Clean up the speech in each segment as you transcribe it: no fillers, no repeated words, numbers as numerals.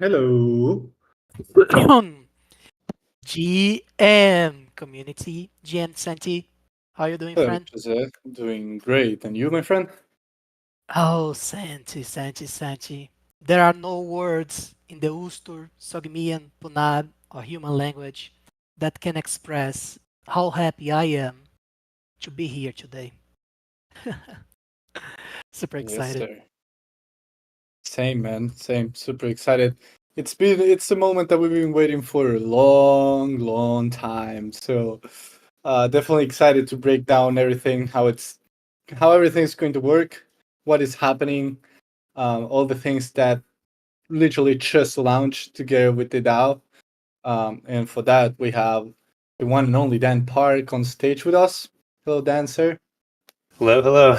Hello. GM community, GM Santi. How you doing, Hello, friend? Jose. Doing great. And you, my friend? Oh, Santi. There are no words in the Ustur, Sogmian, Punab, or human language that can express how happy I am to be here today. Super Yes, excited. sir. Same, man. Same. Super excited. It's the moment that we've been waiting for a long, long time. So, definitely excited to break down everything, how everything's going to work, what is happening, all the things that literally just launched together with the DAO. And for that, we have the one and only Dan Park on stage with us. Hello, Dan, sir. Hello, hello.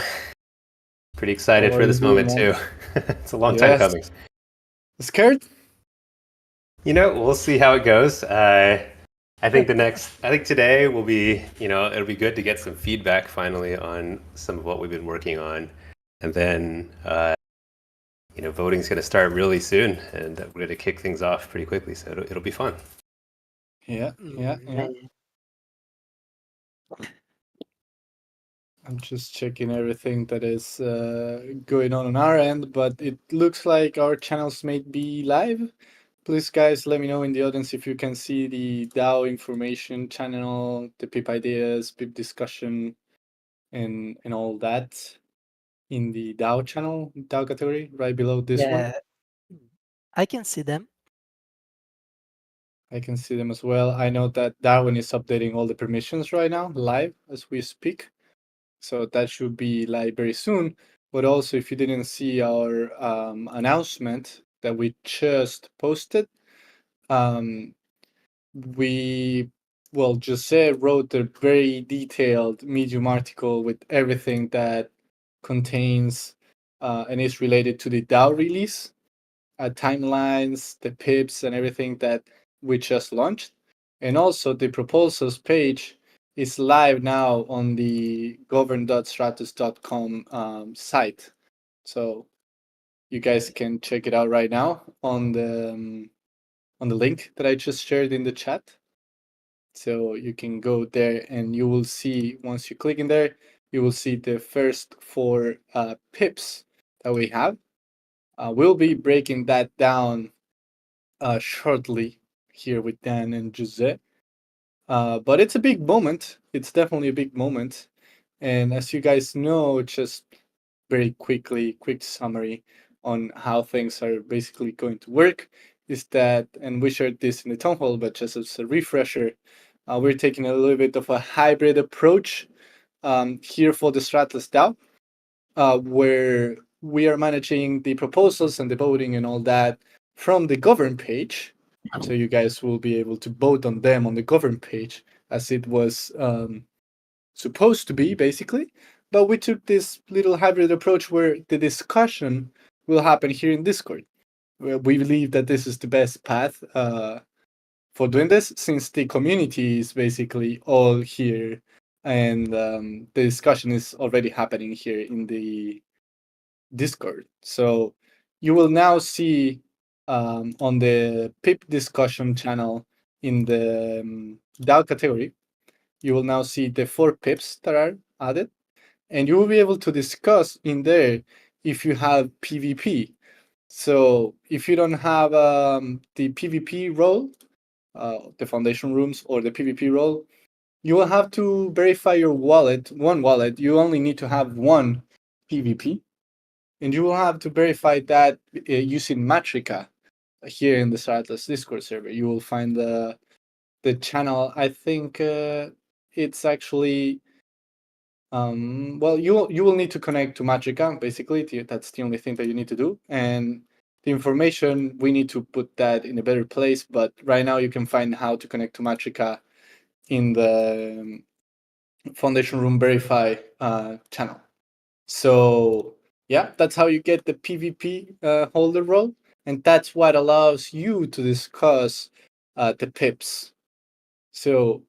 Pretty excited How are for you this doing, moment man? too. It's a long time Yes. coming. Scared? We'll see how it goes. I think today will be, it'll be good to get some feedback finally on some of what we've been working on. And then, voting's going to start really soon and we're going to kick things off pretty quickly. So it'll be fun. Yeah. Man. I'm just checking everything that is going on our end, but it looks like our channels may be live. Please, guys, let me know in the audience if you can see the DAO information channel, the PIP ideas, PIP discussion, and all that in the DAO channel, DAO category, right below this one. Yeah, I can see them. I can see them as well. I know that Darwin is updating all the permissions right now, live as we speak. So that should be live very soon. But also, if you didn't see our announcement that we just posted, um, we, well, Jose wrote a very detailed Medium article with everything that contains and is related to the DAO release, timelines, the pips, and everything that we just launched. And also, the proposals page is live now on the govern.stratus.com site. So you guys can check it out right now on the link that I just shared in the chat. So you can go there and you will see, once you click in there, you will see the first four pips that we have. We'll be breaking that down shortly here with Dan and Jose. But it's a big moment. It's definitely a big moment. And as you guys know, just very quickly, quick summary on how things are basically going to work is that, and we shared this in the town hall, but just as a refresher, we're taking a little bit of a hybrid approach here for the Stratless DAO, where we are managing the proposals and the voting and all that from the govern page. So you guys will be able to vote on them on the govern page as it was supposed to be, basically. But we took this little hybrid approach where the discussion will happen here in Discord. We believe that this is the best path for doing this, since the community is basically all here and the discussion is already happening here in the Discord. So you will now see on the PIP discussion channel in the DAO category, you will now see the four pips that are added, and you will be able to discuss in there if you have PvP. So if you don't have the PvP role, the foundation rooms or the PvP role, you will have to verify your wallet, one wallet. You only need to have one PvP, and you will have to verify that using Matrica here in the Stratos Discord server. You will find the channel. I think it's actually well, you will need to connect to Magica. Basically, that's the only thing that you need to do. And the information, we need to put that in a better place. But right now, you can find how to connect to Magica in the Foundation Room Verify channel. So yeah, that's how you get the PvP holder role, and that's what allows you to discuss the pips. So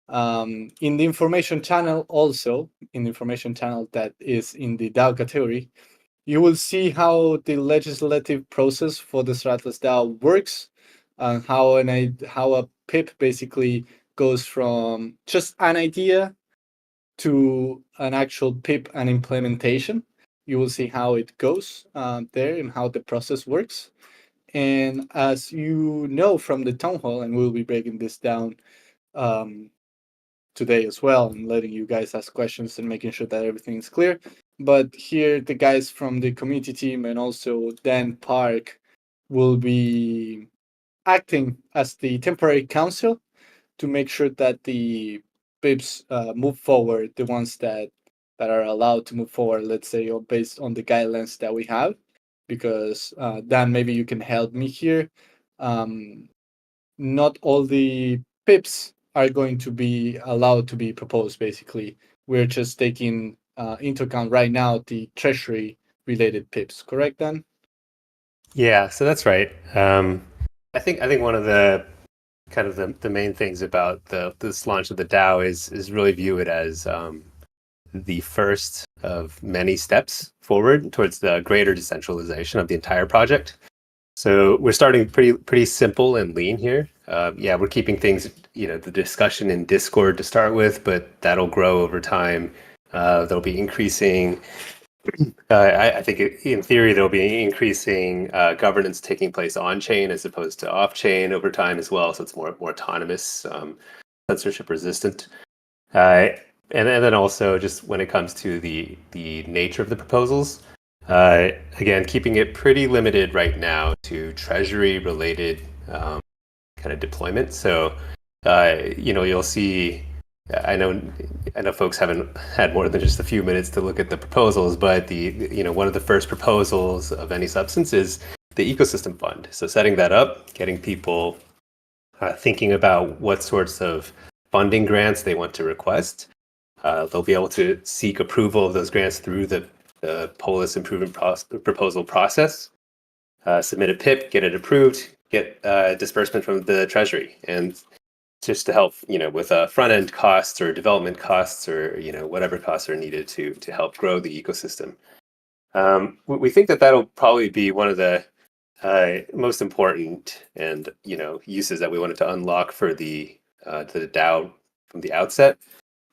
in the information channel, also in the information channel that is in the DAO category, you will see how the legislative process for the Stratlas DAO works, and how a pip basically goes from just an idea to an actual pip and implementation. You will see how it goes there and how the process works. And as you know from the town hall, and we'll be breaking this down um, today as well, and letting you guys ask questions and making sure that everything is clear. But here, the guys from the community team and also Dan Park will be acting as the temporary council to make sure that the pips move forward, the ones that are allowed to move forward, let's say, or based on the guidelines that we have. Because Dan, maybe you can help me here. Um, Not all the pips are going to be allowed to be proposed. Basically, we're just taking into account right now the treasury related pips. Correct, Dan? Yeah, so that's right. I think one of the kind of the main things about this launch of the DAO is really view it as the first of many steps forward towards the greater decentralization of the entire project. So we're starting pretty simple and lean here. Yeah, we're keeping things, the discussion in Discord to start with, but that'll grow over time. There'll be increasing. I think in theory there'll be increasing governance taking place on chain as opposed to off chain over time as well. So it's more autonomous, censorship resistant. Uh, and then also just when it comes to the nature of the proposals, again, keeping it pretty limited right now to treasury related kind of deployment. So, you'll see. I know folks haven't had more than just a few minutes to look at the proposals, but one of the first proposals of any substance is the ecosystem fund. So setting that up, getting people thinking about what sorts of funding grants they want to request. They'll be able to seek approval of those grants through the Polis improvement proposal process, submit a PIP, get it approved, get disbursement from the Treasury, and just to help, with front end costs or development costs or whatever costs are needed to help grow the ecosystem. We think that that'll probably be one of the most important and uses that we wanted to unlock for the DAO from the outset.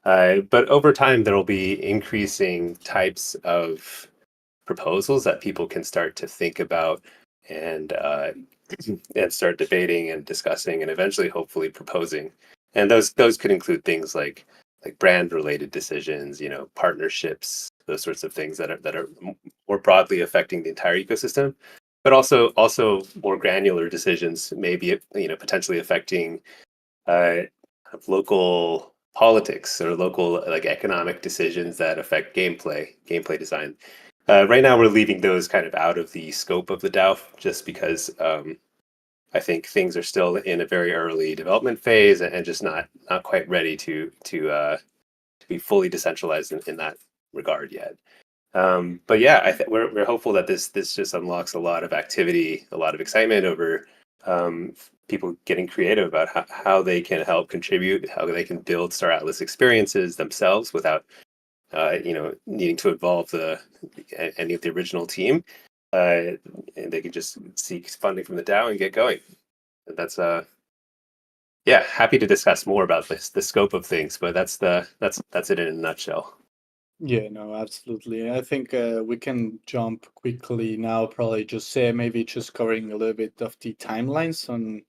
But over time, there will be increasing types of proposals that people can start to think about and and start debating and discussing and eventually, hopefully, proposing. And those could include things like brand related decisions, partnerships, those sorts of things that are more broadly affecting the entire ecosystem, but also more granular decisions, maybe potentially affecting local politics or local economic decisions that affect gameplay design. Right now, we're leaving those kind of out of the scope of the DAO just because I think things are still in a very early development phase and just not quite ready to be fully decentralized in that regard yet. But yeah, we're hopeful that this just unlocks a lot of activity, a lot of excitement over people getting creative about how they can help contribute, how they can build Star Atlas experiences themselves without needing to involve any of the original team. And they can just seek funding from the DAO and get going. That's yeah, happy to discuss more about the scope of things, but that's it in a nutshell. Yeah, no, absolutely. I think we can jump quickly now, probably just say maybe just covering a little bit of the timelines on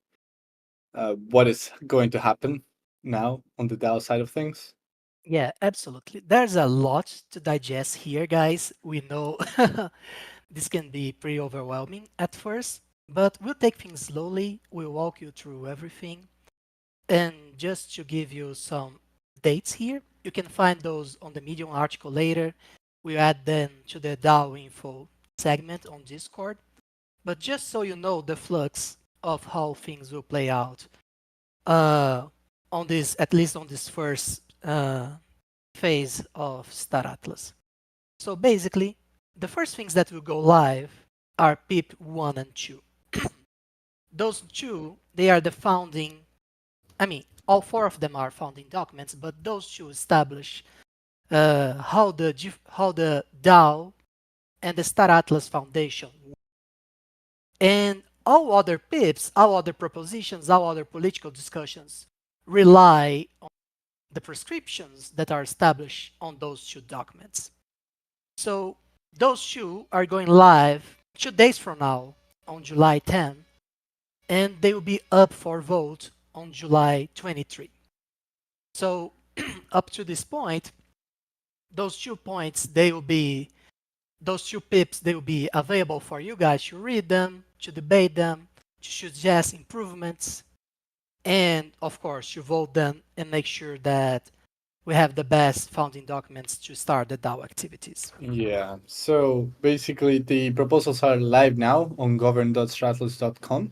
what is going to happen now on the DAO side of things. Yeah, absolutely. There's a lot to digest here, guys. We know this can be pretty overwhelming at first, but we'll take things slowly. We'll walk you through everything. And just to give you some dates here, you can find those on the Medium article later. We'll add them to the DAO info segment on Discord. But just so you know the flux of how things will play out on this, at least on this first phase of Star Atlas. So basically, the first things that will go live are PIP 1 and 2. Those two, they are the founding, I mean, all four of them are founding documents, but those two establish how the DAO and the Star Atlas Foundation. And all other PIPs, all other propositions, all other political discussions rely on the prescriptions that are established on those two documents. So those two are going live 2 days from now on July 10, and they will be up for vote on July 23. So up to this point, those 2 points, those 2 pips, they will be available for you guys to read them, to debate them, to suggest improvements, and of course to vote them and make sure that we have the best founding documents to start the DAO activities. Yeah. So basically, the proposals are live now on govern.stratos.com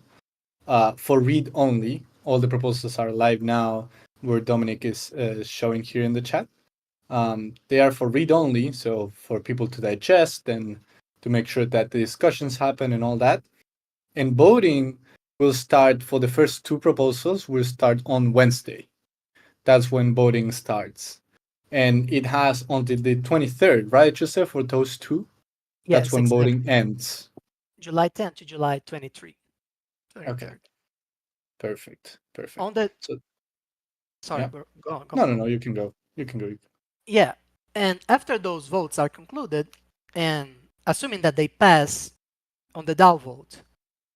for read only. All the proposals are live now, where Dominic is showing here in the chat. They are for read only, so for people to digest and to make sure that the discussions happen and all that. And voting will start for the first 2 proposals, will start on Wednesday. That's when voting starts. And it has until the 23rd, right, Joseph, for those 2? That's Yes, when exactly. voting ends. July 10 to July 23. 23rd. Okay. Perfect. On the So, sorry, yeah. go on. No, you can go. You can go. Yeah, and after those votes are concluded, and assuming that they pass on the DAO vote,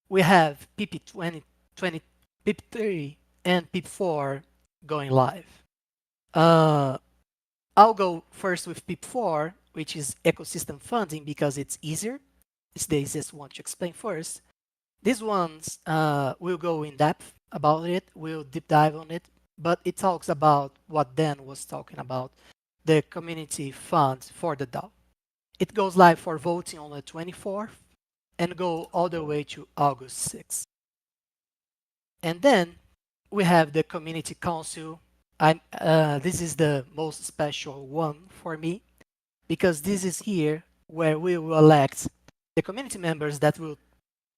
we have PP 20, PP3, and PP4 going live. I'll go first with PP4, which is ecosystem funding, because it's easier. It's the easiest one to explain first. These ones will go in depth about it, we'll deep dive on it, but it talks about what Dan was talking about, the community fund for the DAO. It goes live for voting on the 24th and go all the way to August 6th. And then we have the community council. This is the most special one for me, because this is here where we will elect the community members that will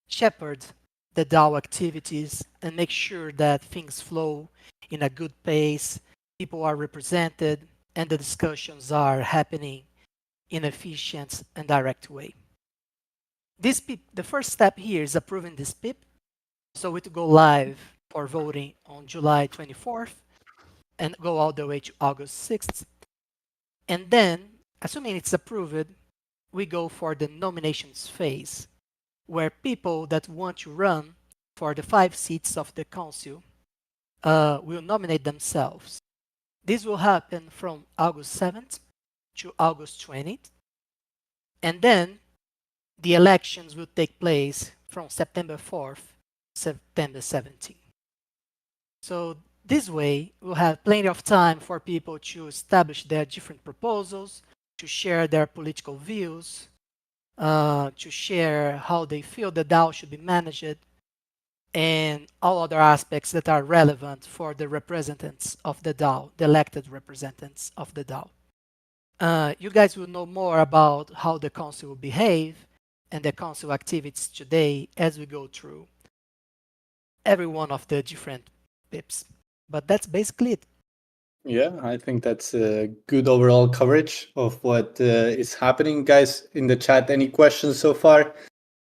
shepherd the DAO activities and make sure that things flow in a good pace, people are represented, and the discussions are happening in an efficient and direct way. This PIP, the first step here is approving this PIP, so it will go live for voting on July 24th and go all the way to August 6th. And then, assuming it's approved, we go for the nominations phase, where people that want to run for the 5 seats of the council will nominate themselves. This will happen from August 7th to August 20th. And then the elections will take place from September 4th, September 17th. So this way, we'll have plenty of time for people to establish their different proposals, to share their political views, to share how they feel the DAO should be managed, and all other aspects that are relevant for the representatives of the DAO, the elected representatives of the DAO. You guys will know more about how the council will behave and the council activities today as we go through every one of the different pips. But that's basically it. Yeah, I think that's a good overall coverage of what is happening. Guys, in the chat, any questions so far?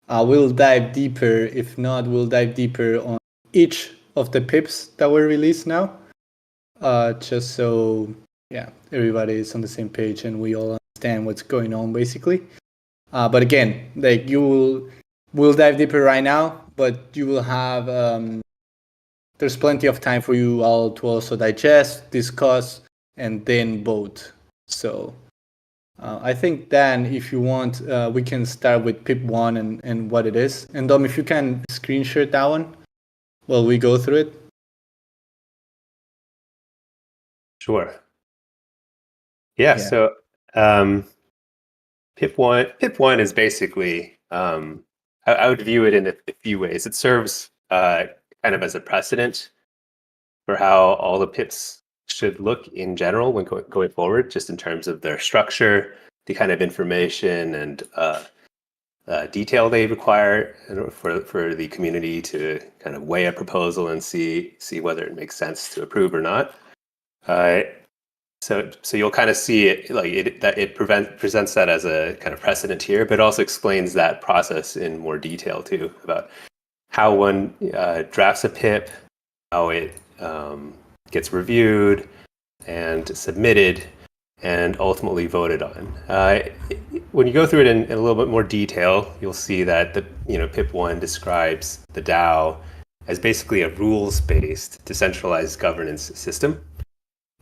We'll dive deeper. If not, we'll dive deeper on each of the pips that were released now. Just so, yeah, everybody is on the same page and we all understand what's going on, basically. But again, like we'll dive deeper right now, but you will have there's plenty of time for you all to also digest, discuss, and then vote. So I think then, if you want, we can start with PIP1 and what it is. And Dom, if you can screen share that one while we go through it. Sure. Yeah. So PIP1 is basically I would view it in a few ways. It serves kind of as a precedent for how all the pips should look in general when going forward, just in terms of their structure, the kind of information and detail they require for the community to kind of weigh a proposal and see whether it makes sense to approve or not. So you'll kind of see it that it presents that as a kind of precedent here, but also explains that process in more detail too, about how one drafts a pip, how it gets reviewed and submitted, and ultimately voted on. When you go through it in a little bit more detail, you'll see that the pip 1 describes the DAO as basically a rules-based decentralized governance system.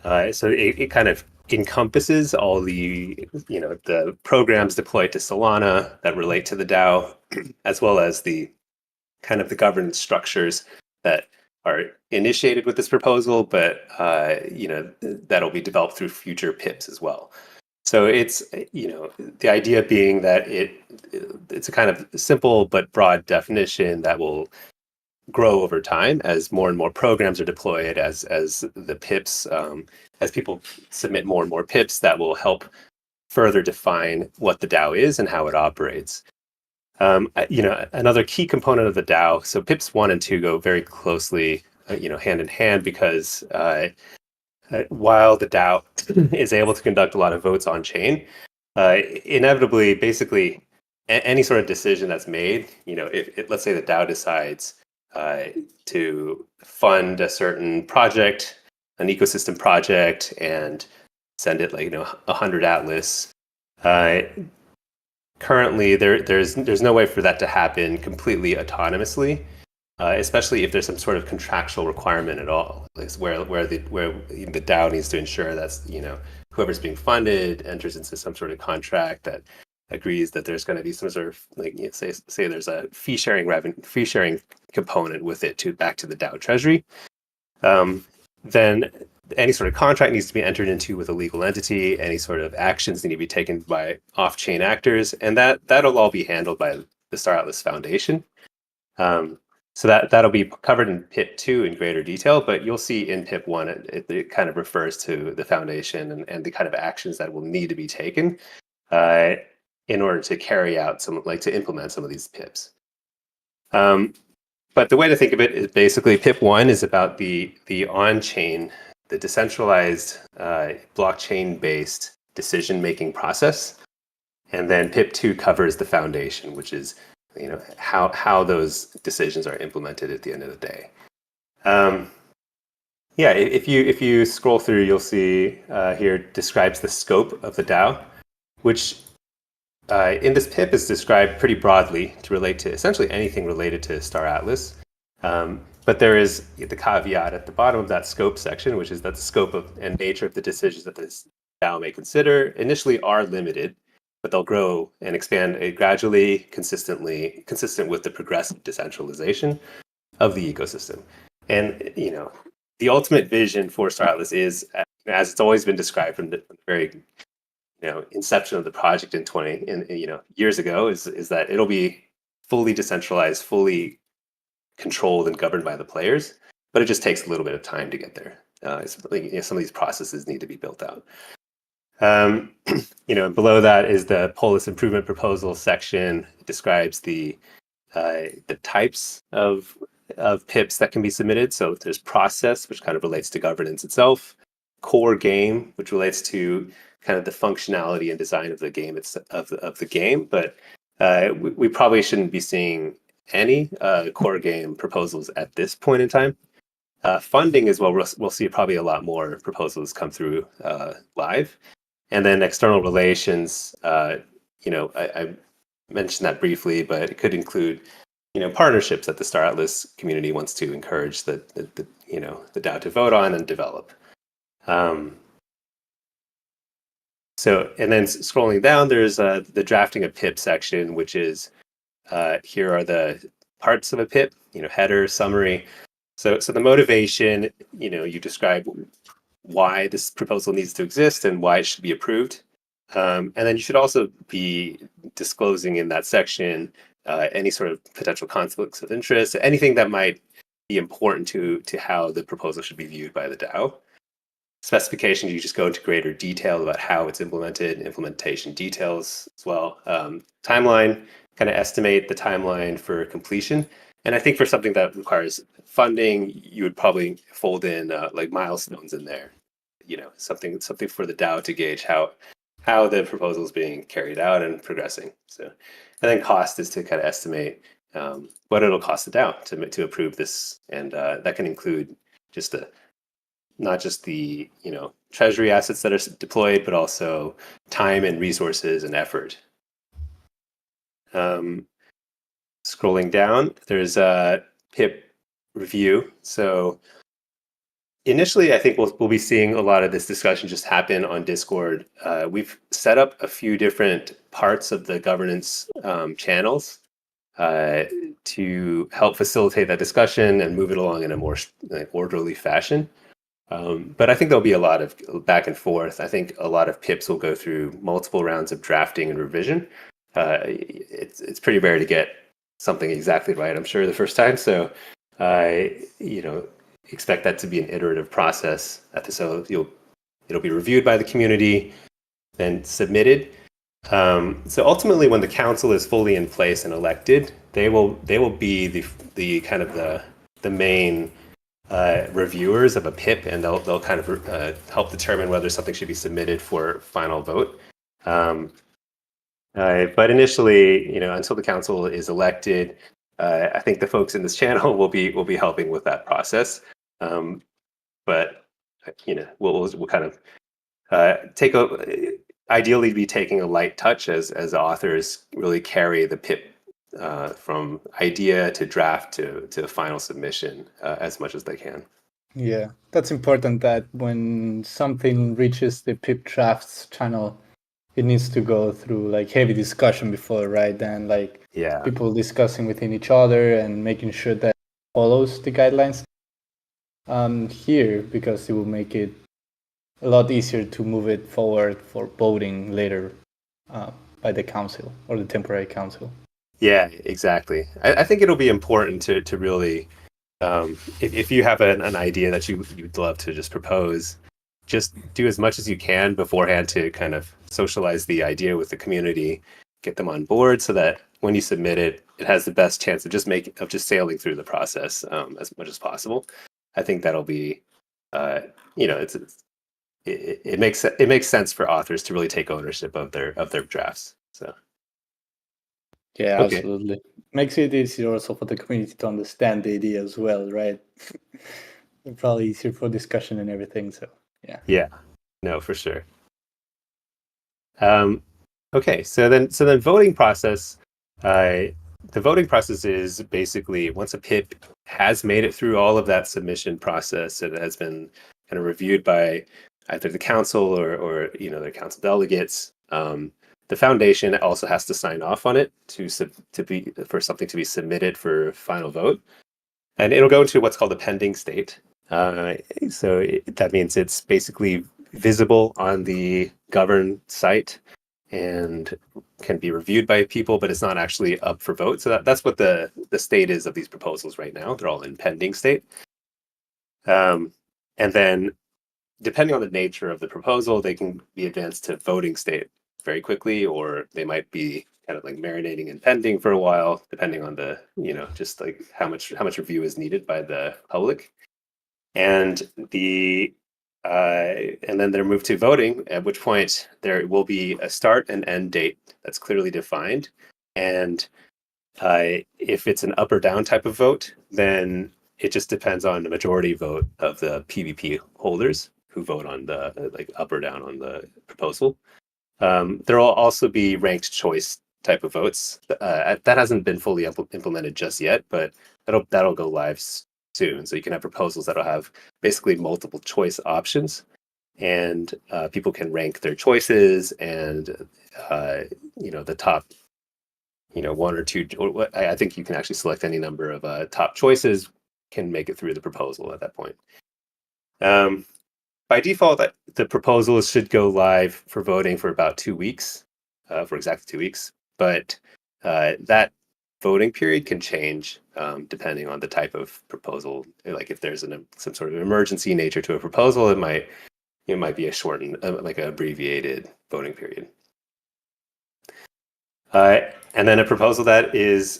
So it kind of encompasses all the the programs deployed to Solana that relate to the DAO, as well as the kind of the governance structures that are initiated with this proposal, but that'll be developed through future pips as well. So it's the idea being that it's a kind of simple but broad definition that will grow over time as more and more programs are deployed, as the pips, as people submit more and more pips, that will help further define what the DAO is and how it operates. Another key component of the DAO, so pips 1 and 2 go very closely, hand in hand, because while the DAO is able to conduct a lot of votes on chain, inevitably, basically, any sort of decision that's made, if let's say the DAO decides to fund a certain project, an ecosystem project, and send it 100 Atlas. Currently, there's no way for that to happen completely autonomously, especially if there's some sort of contractual requirement at all, where the DAO needs to ensure that's whoever's being funded enters into some sort of contract that agrees that there's going to be some sort of say there's a fee sharing component with it back to the DAO treasury. Then any sort of contract needs to be entered into with a legal entity. Any sort of actions need to be taken by off-chain actors, and that'll all be handled by the Star Atlas Foundation. So that'll be covered in PIP 2 in greater detail, but you'll see in PIP 1 it kind of refers to the foundation and the kind of actions that will need to be taken in order to carry out to implement some of these pips. But the way to think of it is basically PIP 1 is about the on-chain, the decentralized blockchain-based decision-making process, and then PIP 2 covers the foundation, which is how those decisions are implemented at the end of the day. If you scroll through, you'll see here describes the scope of the DAO, which in this PIP is described pretty broadly to relate to essentially anything related to Star Atlas. But there is the caveat at the bottom of that scope section, which is that the scope of and nature of the decisions that this DAO may consider initially are limited, but they'll grow and expand gradually, consistent with the progressive decentralization of the ecosystem. And the ultimate vision for Star Atlas is, as it's always been described from the very inception of the project years ago, is that it'll be fully decentralized, fully controlled and governed by the players, but it just takes a little bit of time to get there. Some of these processes need to be built out. Below that is the Polis improvement proposal section. It describes the types of pips that can be submitted. So there's process, which kind of relates to governance itself, core game, which relates to kind of the functionality and design of the game of the game. But we probably shouldn't be seeing any core game proposals at this point in time. Funding as well, we'll see probably a lot more proposals come through live. And then external relations, I mentioned that briefly, but it could include, partnerships that the Star Atlas community wants to encourage the DAO to vote on and develop. And then scrolling down, there's the drafting a PIP section, which is here are the parts of a PIP, header, summary. So the motivation, you describe why this proposal needs to exist and why it should be approved. And then you should also be disclosing in that section any sort of potential conflicts of interest, anything that might be important to how the proposal should be viewed by the DAO. Specifications, you just go into greater detail about how it's implemented, implementation details as well. Timeline, kind of estimate the timeline for completion. And I think for something that requires funding, you would probably fold in like milestones in there. something for the DAO to gauge how the proposal is being carried out and progressing. So, and then cost is to kind of estimate what it'll cost the DAO to approve this, and that can include just not just the treasury assets that are deployed, but also time and resources and effort. Scrolling down, there's a PIP review. So initially, I think we'll be seeing a lot of this discussion just happen on Discord. We've set up a few different parts of the governance channels to help facilitate that discussion and move it along in a more orderly fashion. But I think there'll be a lot of back and forth. I think a lot of PIPs will go through multiple rounds of drafting and revision. It's pretty rare to get something exactly right, I'm sure, the first time. So I expect that to be an iterative process. So it'll be reviewed by the community, then submitted. So ultimately, when the council is fully in place and elected, they will be the kind of the main reviewers of a PIP, and they'll kind of help determine whether something should be submitted for final vote. But initially, until the council is elected, I think the folks in this channel will be helping with that process. But we'll kind of ideally be taking a light touch as authors really carry the PIP from idea to draft to final submission as much as they can. Yeah, that's important that when something reaches the PIP drafts channel, it needs to go through like heavy discussion before, right? And like people discussing within each other and making sure that it follows the guidelines here, because it will make it a lot easier to move it forward for voting later by the council or the temporary council. Yeah, exactly. I think it'll be important to really, if you have an idea that you'd love to just propose, just do as much as you can beforehand to kind of socialize the idea with the community, get them on board, so that when you submit it, it has the best chance of just sailing through the process as much as possible. I think that'll be, it makes sense for authors to really take ownership of their drafts. So. Yeah, Okay. absolutely. Makes it easier also for the community to understand the idea as well, right? Probably easier for discussion and everything. So yeah. Yeah, no, for sure. Okay, so then voting process. The voting process is basically once a PIP has made it through all of that submission process, it has been kind of reviewed by either the council or their council delegates. The foundation also has to sign off on it for something to be submitted for final vote, and it'll go into what's called a pending state. That means it's basically visible on the govern site and can be reviewed by people, but it's not actually up for vote. So that's what the state is of these proposals right now. They're all in pending state. And then depending on the nature of the proposal, they can be advanced to voting state very quickly, or they might be kind of like marinating and pending for a while, depending on the, just like how much review is needed by the public. And and then they're moved to voting, at which point there will be a start and end date that's clearly defined. And if it's an up or down type of vote, then it just depends on the majority vote of the PVP holders who vote on the up or down on the proposal. There will also be ranked choice type of votes. That hasn't been fully implemented just yet, but that'll go live soon. So you can have proposals that'll have basically multiple choice options, and people can rank their choices, and the top one or two, or I think you can actually select any number of top choices can make it through the proposal at that point. By default, the proposals should go live for voting for about 2 weeks, for exactly 2 weeks. But that voting period can change depending on the type of proposal. Like if there's some sort of emergency nature to a proposal, it might be a shortened, like an abbreviated voting period. And then a proposal that's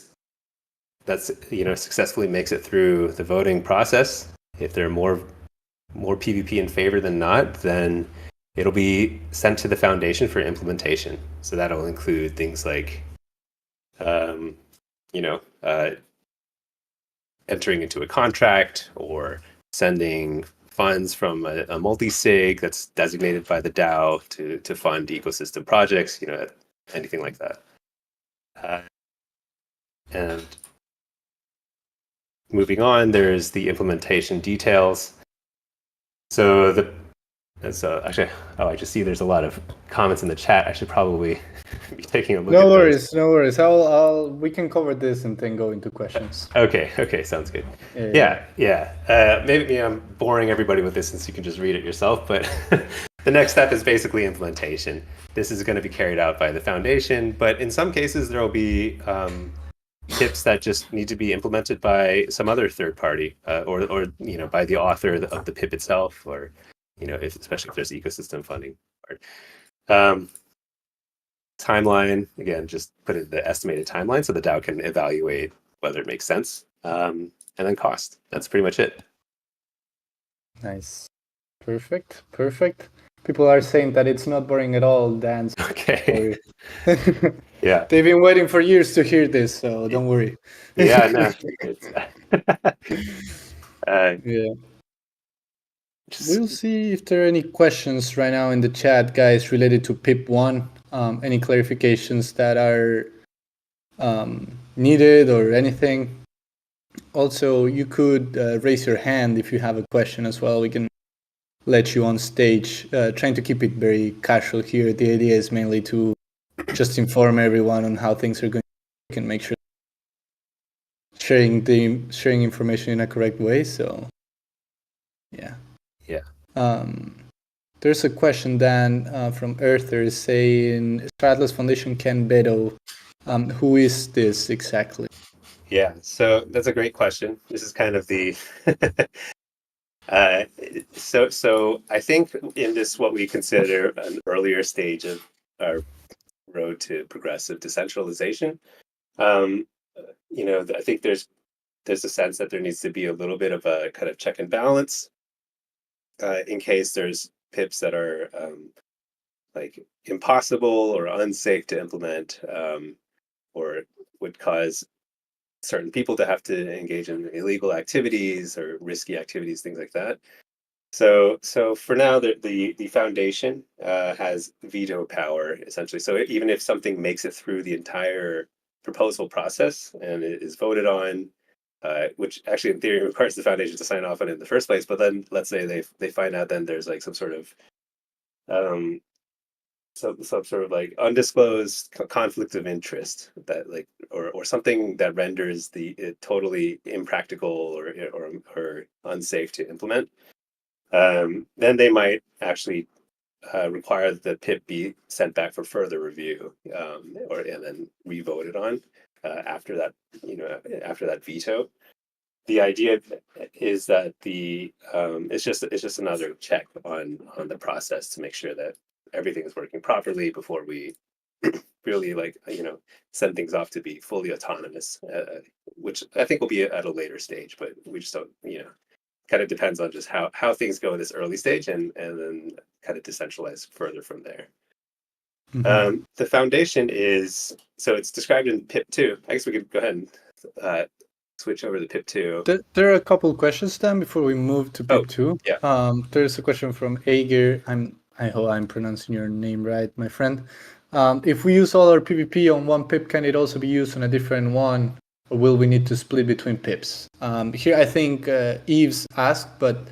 successfully makes it through the voting process. If there are more more PvP in favor than not, then it'll be sent to the foundation for implementation. So that'll include things like, you know, entering into a contract or sending funds from a multi-sig that's designated by the DAO to fund ecosystem projects, you know, anything like that. And moving on, there's the implementation details. So actually, I just see there's a lot of comments in the chat. I should probably be taking a look at those. No worries. We can cover this and then go into questions. Okay, sounds good. Yeah. Maybe I'm boring everybody with this since you can just read it yourself, but the next step is basically implementation. This is going to be carried out by the foundation, but in some cases there will be tips that just need to be implemented by some other third party, or you know, by the author of the pip itself, or you know, especially if there's ecosystem funding part. Timeline, again, just put in the estimated timeline so the DAO can evaluate whether it makes sense. And then cost. That's pretty much it. Nice. Perfect. People are saying that it's not boring at all, Dan. Okay. Yeah. They've been waiting for years to hear this, so don't worry. Yeah, no. Yeah. We'll see if there are any questions right now in the chat, guys, related to PIP1. Any clarifications that are needed or anything. Also, you could raise your hand if you have a question as well. We can let you on stage. Trying to keep it very casual here. The idea is mainly to just inform everyone on how things are going. We can make sure sharing information in a correct way. So, yeah. There's a question, Dan, from Earther saying Stradless Foundation Ken Beto. Who is this exactly? Yeah, so that's a great question. This is kind of the so I think in this what we consider an earlier stage of our road to progressive decentralization, you know, I think there's a sense that there needs to be a little bit of a kind of check and balance in case there's pips that are like impossible or unsafe to implement, or would cause certain people to have to engage in illegal activities or risky activities, things like that. So for now, the foundation has veto power essentially. So even if something makes it through the entire proposal process and it is voted on, which actually in theory requires the foundation to sign off on it in the first place, but then let's say they find out then there's like some sort of some sort of like undisclosed conflict of interest that like or something that renders it totally impractical or unsafe to implement, then they might actually require that the pip be sent back for further review, and then re-voted on after that, you know, after that veto. The idea is that it's just another check on the process to make sure that everything is working properly before we really, like, you know, send things off to be fully autonomous, which I think will be at a later stage, but we just don't, you know, kind of depends on just how things go in this early stage and then kind of decentralize further from there. Mm-hmm. The foundation is, so it's described in PIP2. I guess we could go ahead and switch over to PIP2. There are a couple of questions then before we move to PIP2. Yeah. There's a question from Ager. I hope I'm pronouncing your name right, my friend. If we use all our PvP on one pip, can it also be used on a different one, or will we need to split between pips? Here, I think Eves asked, but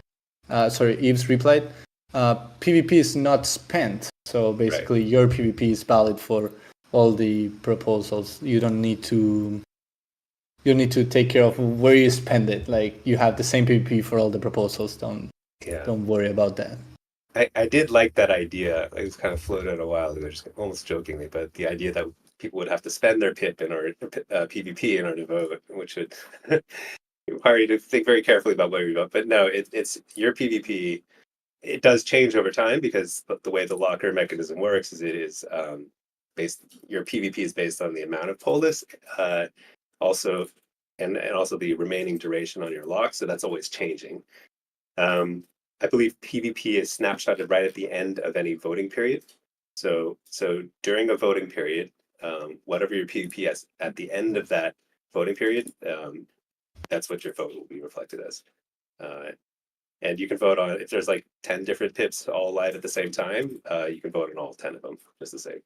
Eves replied. PvP is not spent, so basically your PvP is valid for all the proposals. You don't need to. You need to take care of where you spend it. Like, you have the same PvP for all the proposals. Don't worry about that. I did like that idea. It was kind of floated a while ago, just almost jokingly, but the idea that people would have to spend their pip in order PvP in order to vote, which would require you to think very carefully about where you vote. But no, it's your PvP. It does change over time because the way the locker mechanism works is it is your PvP is based on the amount of polis, also and also the remaining duration on your lock. So that's always changing. I believe PvP is snapshotted right at the end of any voting period. So during a voting period, whatever your PvP is at the end of that voting period, that's what your vote will be reflected as. And you can vote on, if there's like 10 different pips all live at the same time, you can vote on all 10 of them just the same.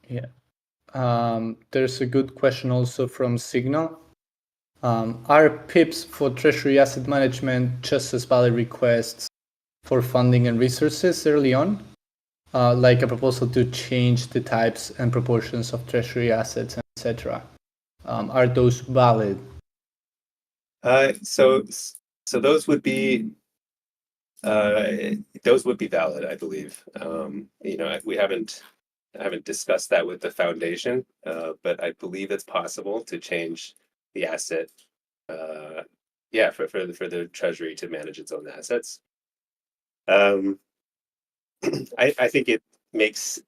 Yeah. There's a good question also from Signal. Are pips for treasury asset management just as valid requests for funding and resources early on? Like a proposal to change the types and proportions of treasury assets, etc. Are those valid? So those would be valid, I believe. We haven't discussed that with the foundation, but I believe it's possible to change the asset. For the treasury to manage its own assets. I think it makes,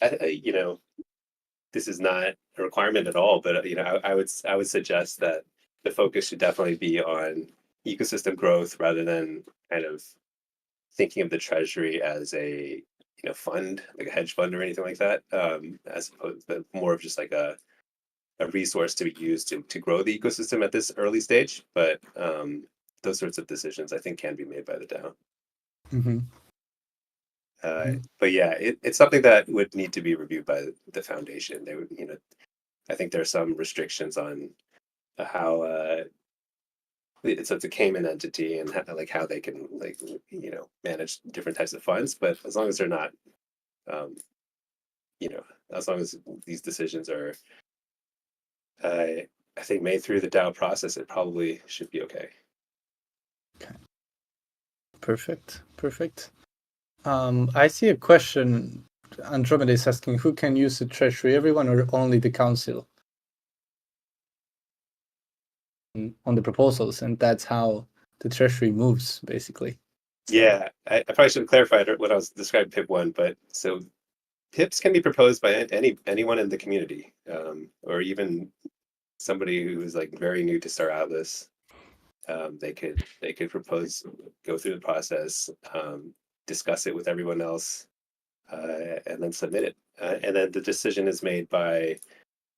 this is not a requirement at all, but I would suggest that the focus should definitely be on ecosystem growth rather than kind of thinking of the treasury as a fund, like a hedge fund or anything like that, as opposed to more of just like a resource to be used to grow the ecosystem at this early stage. But those sorts of decisions I think can be made by the DAO. Mm-hmm. But yeah, it's something that would need to be reviewed by the foundation. They would, I think there are some restrictions on how it's a Cayman entity and how they can manage different types of funds. But as long as they're not, as long as these decisions are, I think, made through the DAO process, it probably should be okay. Okay. Perfect. I see a question. Andromeda is asking, who can use the treasury, everyone or only the council? On the proposals, and that's how the treasury moves, basically. Yeah, I probably should have clarified when I was describing PIP 1, but so PIPs can be proposed by anyone in the community, or even somebody who is like very new to Star Atlas. They could propose, go through the process, discuss it with everyone else, and then submit it. And then the decision is made by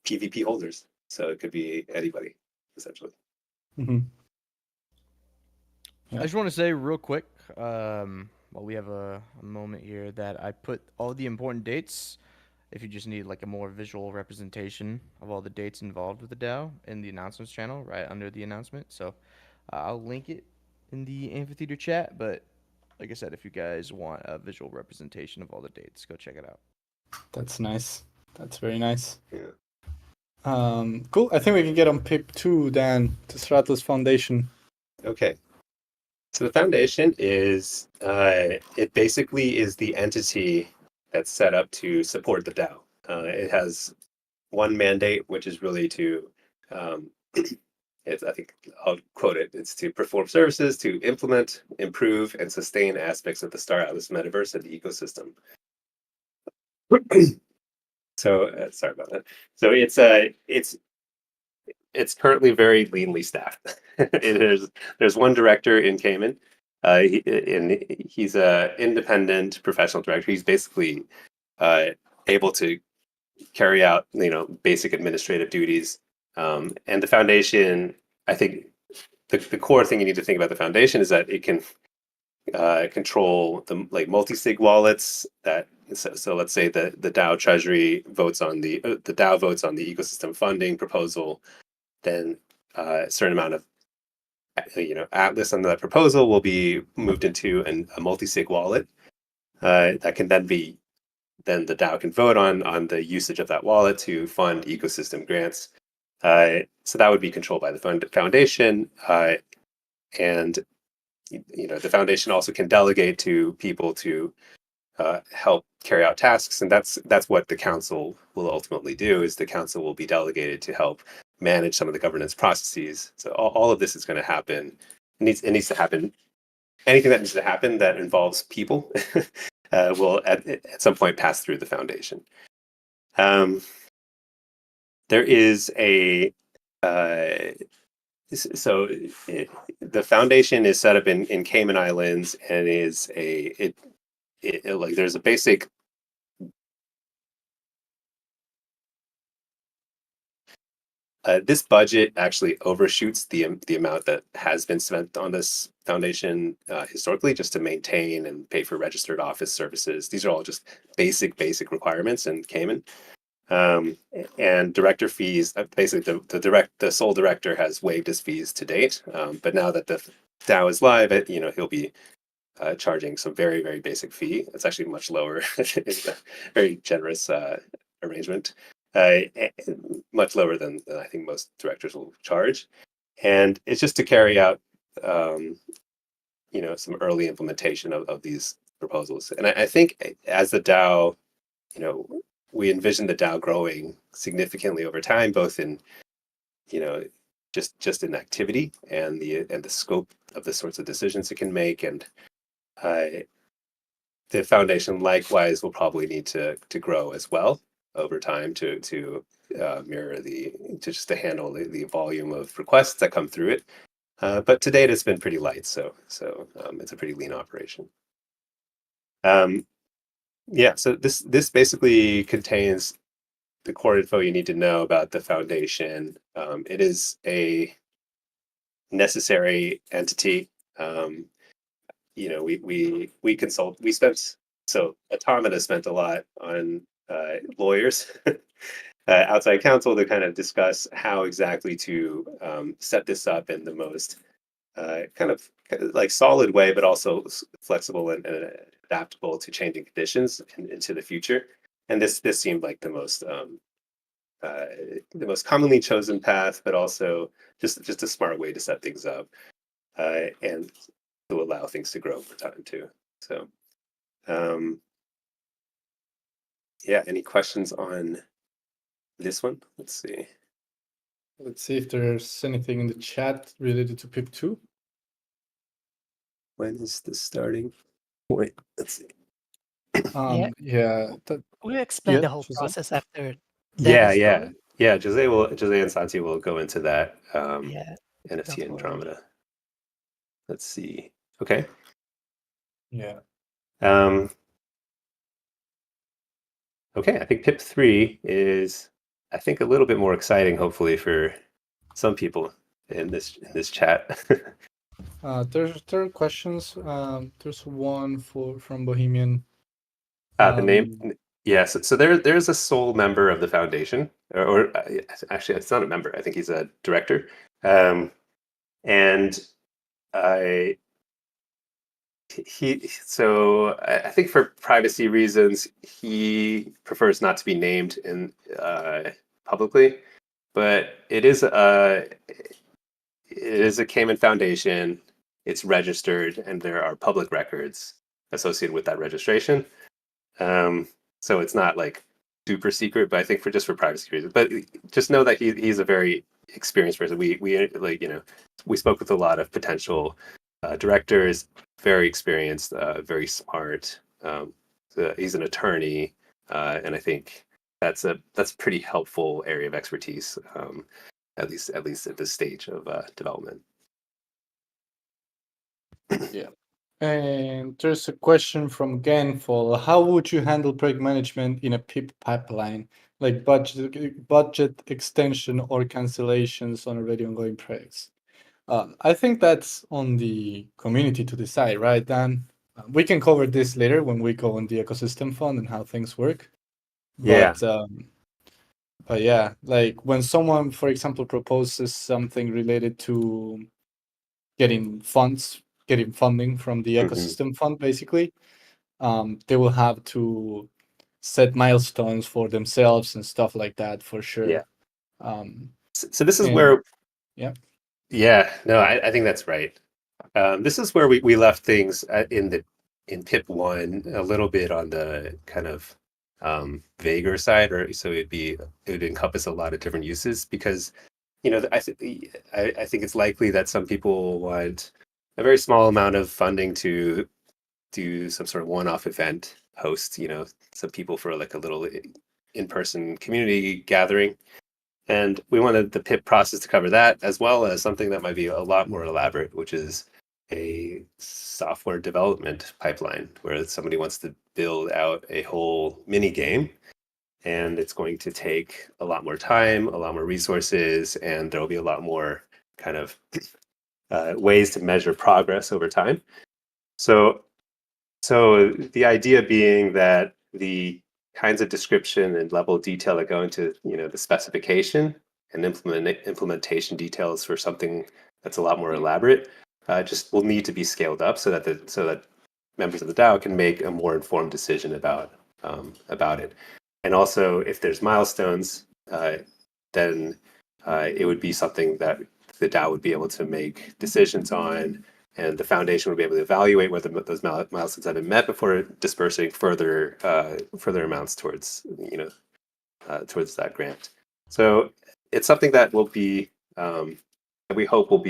PvP holders, so it could be anybody essentially. Mm-hmm. I just want to say real quick, while we have a moment here, that I put all the important dates, if you just need like a more visual representation of all the dates involved with the DAO, in the announcements channel right under the announcement. So I'll link it in the amphitheater chat. But like I said, if you guys want a visual representation of all the dates, go check it out. That's nice. That's very nice. Yeah. Cool. I think we can get on PIP 2 then, the Stratos Foundation. Okay. So the foundation is, it basically is the entity that's set up to support the DAO. It has one mandate, which is really to, I think I'll quote it, it's to perform services, to implement, improve, and sustain aspects of the Star Atlas metaverse and the ecosystem. So, sorry about that. So it's currently very leanly staffed. There's one director in Cayman. He's a independent professional director. He's basically able to carry out basic administrative duties. And the foundation, I think the core thing you need to think about the foundation is that it can control the multi-sig wallets. So let's say the DAO treasury votes on the DAO votes on the ecosystem funding proposal. Then a certain amount of Atlas on that proposal will be moved into a multi-sig wallet that can then the DAO can vote on the usage of that wallet to fund ecosystem grants. So that would be controlled by the foundation, and the foundation also can delegate to people to help carry out tasks, and that's what the council will ultimately do. Is the council will be delegated to help manage some of the governance processes. So all of this is going to happen. It needs to happen. Anything that needs to happen that involves people will at some point pass through the foundation. There is a So the foundation is set up in Cayman Islands and is like there's a basic. This budget actually overshoots the amount that has been spent on this foundation historically, just to maintain and pay for registered office services. These are all just basic requirements in Cayman. And director fees. Basically, the sole director has waived his fees to date. But now that the DAO is live, he'll be charging some very basic fee. It's actually much lower. It's a very generous arrangement. Much lower than I think most directors will charge, and it's just to carry out, some early implementation of these proposals. And I think as the DAO, we envision the DAO growing significantly over time, both in, just in activity and the scope of the sorts of decisions it can make, and the foundation likewise will probably need to grow as well over time to mirror to handle the volume of requests that come through it. But to date, it's been pretty light, so it's a pretty lean operation. Yeah, so this basically contains the core info you need to know about the foundation. It is a necessary entity. We spent, so Automata spent a lot on lawyers, outside counsel, to kind of discuss how exactly to set this up in the most kind of like solid way, but also flexible and adaptable to changing conditions into the future. And this seemed like the most commonly chosen path, but also just a smart way to set things up, and to allow things to grow over time too. So, yeah, any questions on this one? Let's see. Let's see if there's anything in the chat related to PIP2. When is this starting? Wait, let's see. Yeah. We explain the whole Jose? process after Yeah, Dennis yeah, goes. yeah. Jose and Santi will go into that. Yeah, NFT don't worry. Andromeda. Let's see. Okay. Yeah. Okay, I think PIP3 is, I think, a little bit more exciting, hopefully, for some people in this chat. There are questions. There's one from Bohemian. The name, yeah. So there's a sole member of the foundation, or actually, it's not a member. I think he's a director, and I I think for privacy reasons, he prefers not to be named in publicly, but it is a Cayman Foundation. It's registered, and there are public records associated with that registration. So it's not like super secret, but I think for privacy reasons. But just know that he's a very experienced person. We spoke with a lot of potential directors, very experienced, very smart. He's an attorney, and I think that's a pretty helpful area of expertise, at least at this stage of development. Yeah. And there's a question from Genfall. How would you handle project management in a PIP pipeline, like budget extension or cancellations on already ongoing projects? I think that's on the community to decide, right, Dan? We can cover this later when we go on the ecosystem fund and how things work. Yeah. But yeah, like when someone, for example, proposes something related to getting funding from the ecosystem fund, basically, they will have to set milestones for themselves and stuff like that for sure. Yeah. So this is and- where. Yeah. Yeah. No, I think that's right. This is where we left things in PIP 1 a little bit on the kind of vaguer side, or so it would encompass a lot of different uses, because I think it's likely that some people want a very small amount of funding to do some sort of one-off event, host some people for like a little in-person community gathering. And we wanted the PIP process to cover that, as well as something that might be a lot more elaborate, which is a software development pipeline where somebody wants to build out a whole mini game, and it's going to take a lot more time, a lot more resources, and there will be a lot more kind of ways to measure progress over time. So the idea being that the kinds of description and level of detail that go into the specification and implementation details for something that's a lot more elaborate just will need to be scaled up so that members of the DAO can make a more informed decision about it. And also, if there's milestones, then it would be something that the DAO would be able to make decisions on, and the foundation would be able to evaluate whether those milestones have been met before dispersing further amounts towards towards that grant. So it's something that will be that we hope will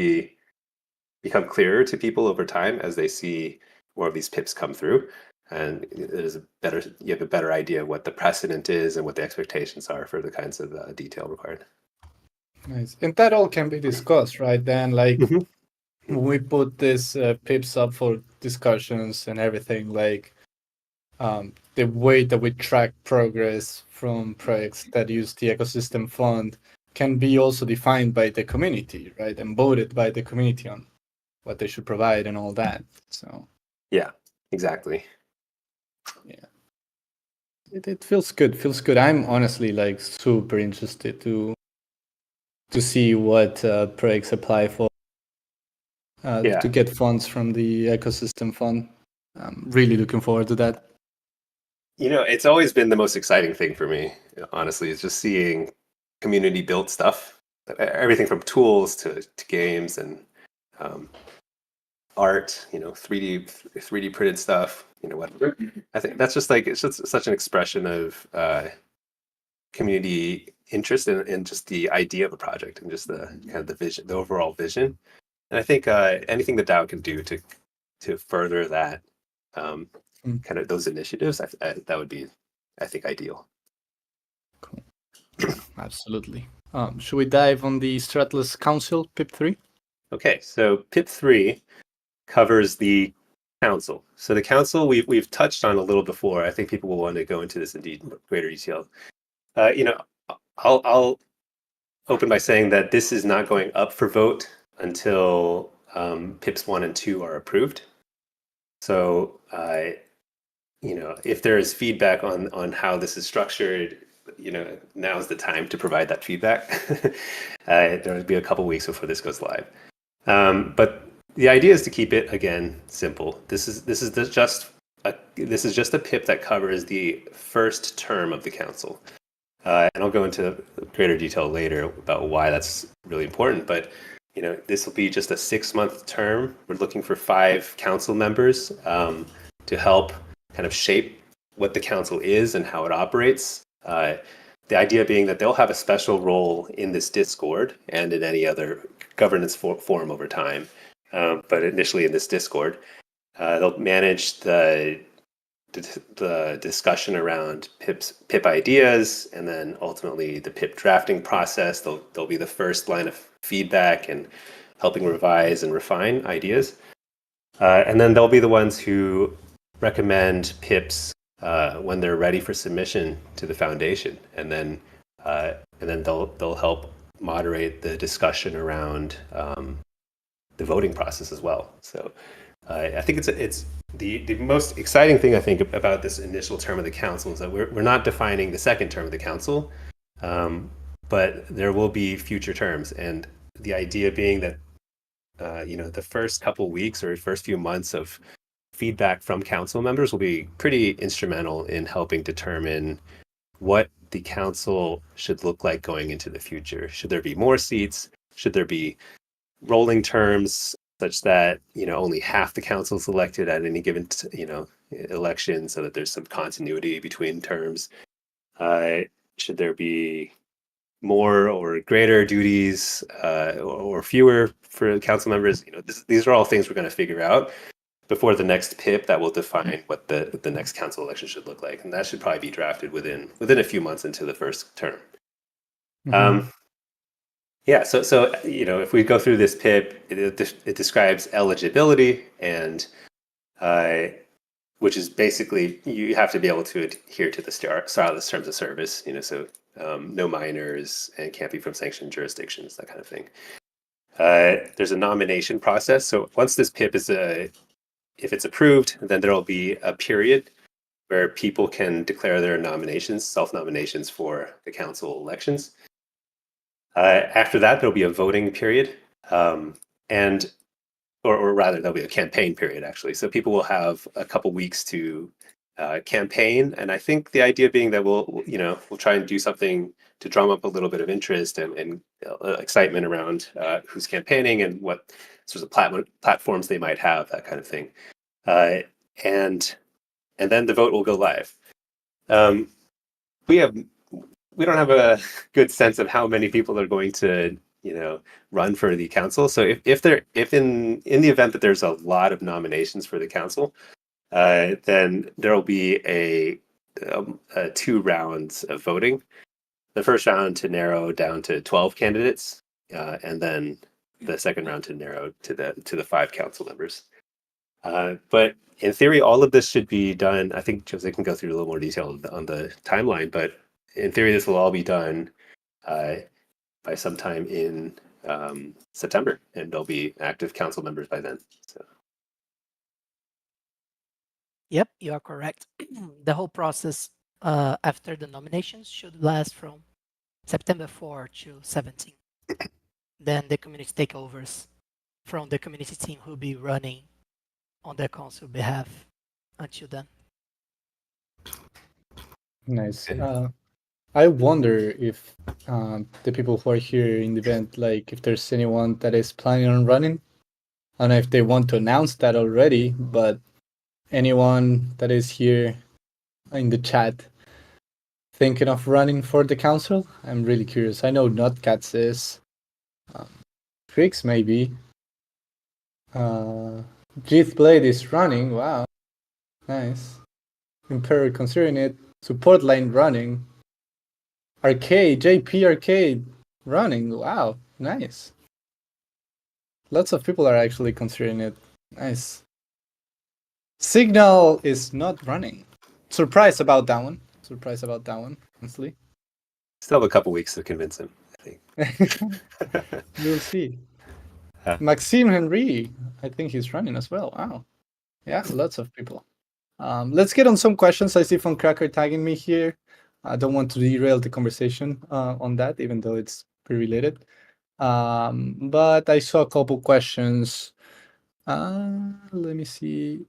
become clearer to people over time as they see more of these PIPs come through, and you have a better idea of what the precedent is and what the expectations are for the kinds of detail required. Nice. And that all can be discussed, right? Then, like, Mhm. when we put this pips up for discussions and everything, like, the way that we track progress from projects that use the ecosystem fund can be also defined by the community, right? And voted by the community on what they should provide and all that. So Yeah, exactly. it feels good. Feels good. I'm honestly like super interested to see what projects apply for Yeah. to get funds from the ecosystem fund. I'm really looking forward to that. It's always been the most exciting thing for me, honestly, is just seeing community built stuff. Everything from tools to games and art, 3D printed stuff, whatever. I think that's just like, it's just such an expression of community interest in just the idea of a project and just the kind of the vision, the overall vision. And I think anything the DAO can do to further that kind of those initiatives, that would be, I think, ideal. Cool. Yeah, absolutely. Should we dive on the Stratless Council, PIP3? Okay, so PIP 3 covers the council. So the council we've touched on a little before. I think people will want to go into this in greater detail. I'll open by saying that this is not going up for vote until PIPs 1 and 2 are approved. So if there is feedback on how this is structured, now is the time to provide that feedback. There will be a couple weeks before this goes live. But the idea is to keep it, again, simple. This is just a PIP that covers the first term of the council. And I'll go into greater detail later about why that's really important. But this will be just a 6-month term. We're looking for 5 council members to help kind of shape what the council is and how it operates. The idea being that they'll have a special role in this Discord and in any other governance forum over time. But initially in this Discord, they'll manage the discussion around PIP ideas, and then ultimately the PIP drafting process. They'll be the first line of feedback and helping revise and refine ideas. And then they'll be the ones who recommend PIPs when they're ready for submission to the foundation, and then they'll help moderate the discussion around the voting process as well. So I think it's the most exciting thing I think about this initial term of the council is that we're not defining the second term of the council, but there will be future terms, and the idea being that the first couple weeks or first few months of feedback from council members will be pretty instrumental in helping determine what the council should look like going into the future. Should there be more seats? Should there be rolling terms such that only half the council is elected at any given election, so that there's some continuity between terms? Should there be more or greater duties or fewer for council members? These are all things we're going to figure out before the next PIP that will define what the next council election should look like, and that should probably be drafted within a few months into the first term. Yeah, so if we go through this PIP, it describes eligibility, and which is basically you have to be able to adhere to the Starless terms of service. So no minors and can't be from sanctioned jurisdictions, that kind of thing. There's a nomination process. So once this PIP if it's approved, then there will be a period where people can declare their nominations, self-nominations for the council elections. After that, there'll be a voting period, and or rather, there'll be a campaign period actually. So people will have a couple weeks to campaign, and I think the idea being that we'll try and do something to drum up a little bit of interest and excitement around who's campaigning and what sorts of platforms they might have, that kind of thing, and then the vote will go live. We don't have a good sense of how many people are going to run for the council. So if in the event that there's a lot of nominations for the council, then there will be a 2 rounds of voting. The first round to narrow down to 12 candidates, and then the second round to narrow to the 5 council members. But in theory, all of this should be done. I think Jose can go through a little more detail on the timeline, but in theory, this will all be done by sometime in September, and there'll be active council members by then. So. Yep, you are correct. The whole process after the nominations should last from September 4 to 17. Then the community takeovers from the community team who will be running on their council behalf until then. Nice. I wonder if the people who are here in the event, like if there's anyone that is planning on running. I don't know if they want to announce that already, but anyone that is here in the chat thinking of running for the council? I'm really curious. I know Notcats is. Trix maybe. Jith Blade is running. Wow. Nice. Emperor considering it. Support line running. Arcade, JP Arcade running. Wow, nice. Lots of people are actually considering it. Nice. Signal is not running. Surprised about that one. Honestly. Still have a couple weeks to convince him, I think. We'll see. Maxime Henry, I think he's running as well. Wow. Yeah, lots of people. Let's get on some questions. I see Von Cracker tagging me here. I don't want to derail the conversation on that, even though it's pretty related. But I saw a couple questions. Let me see.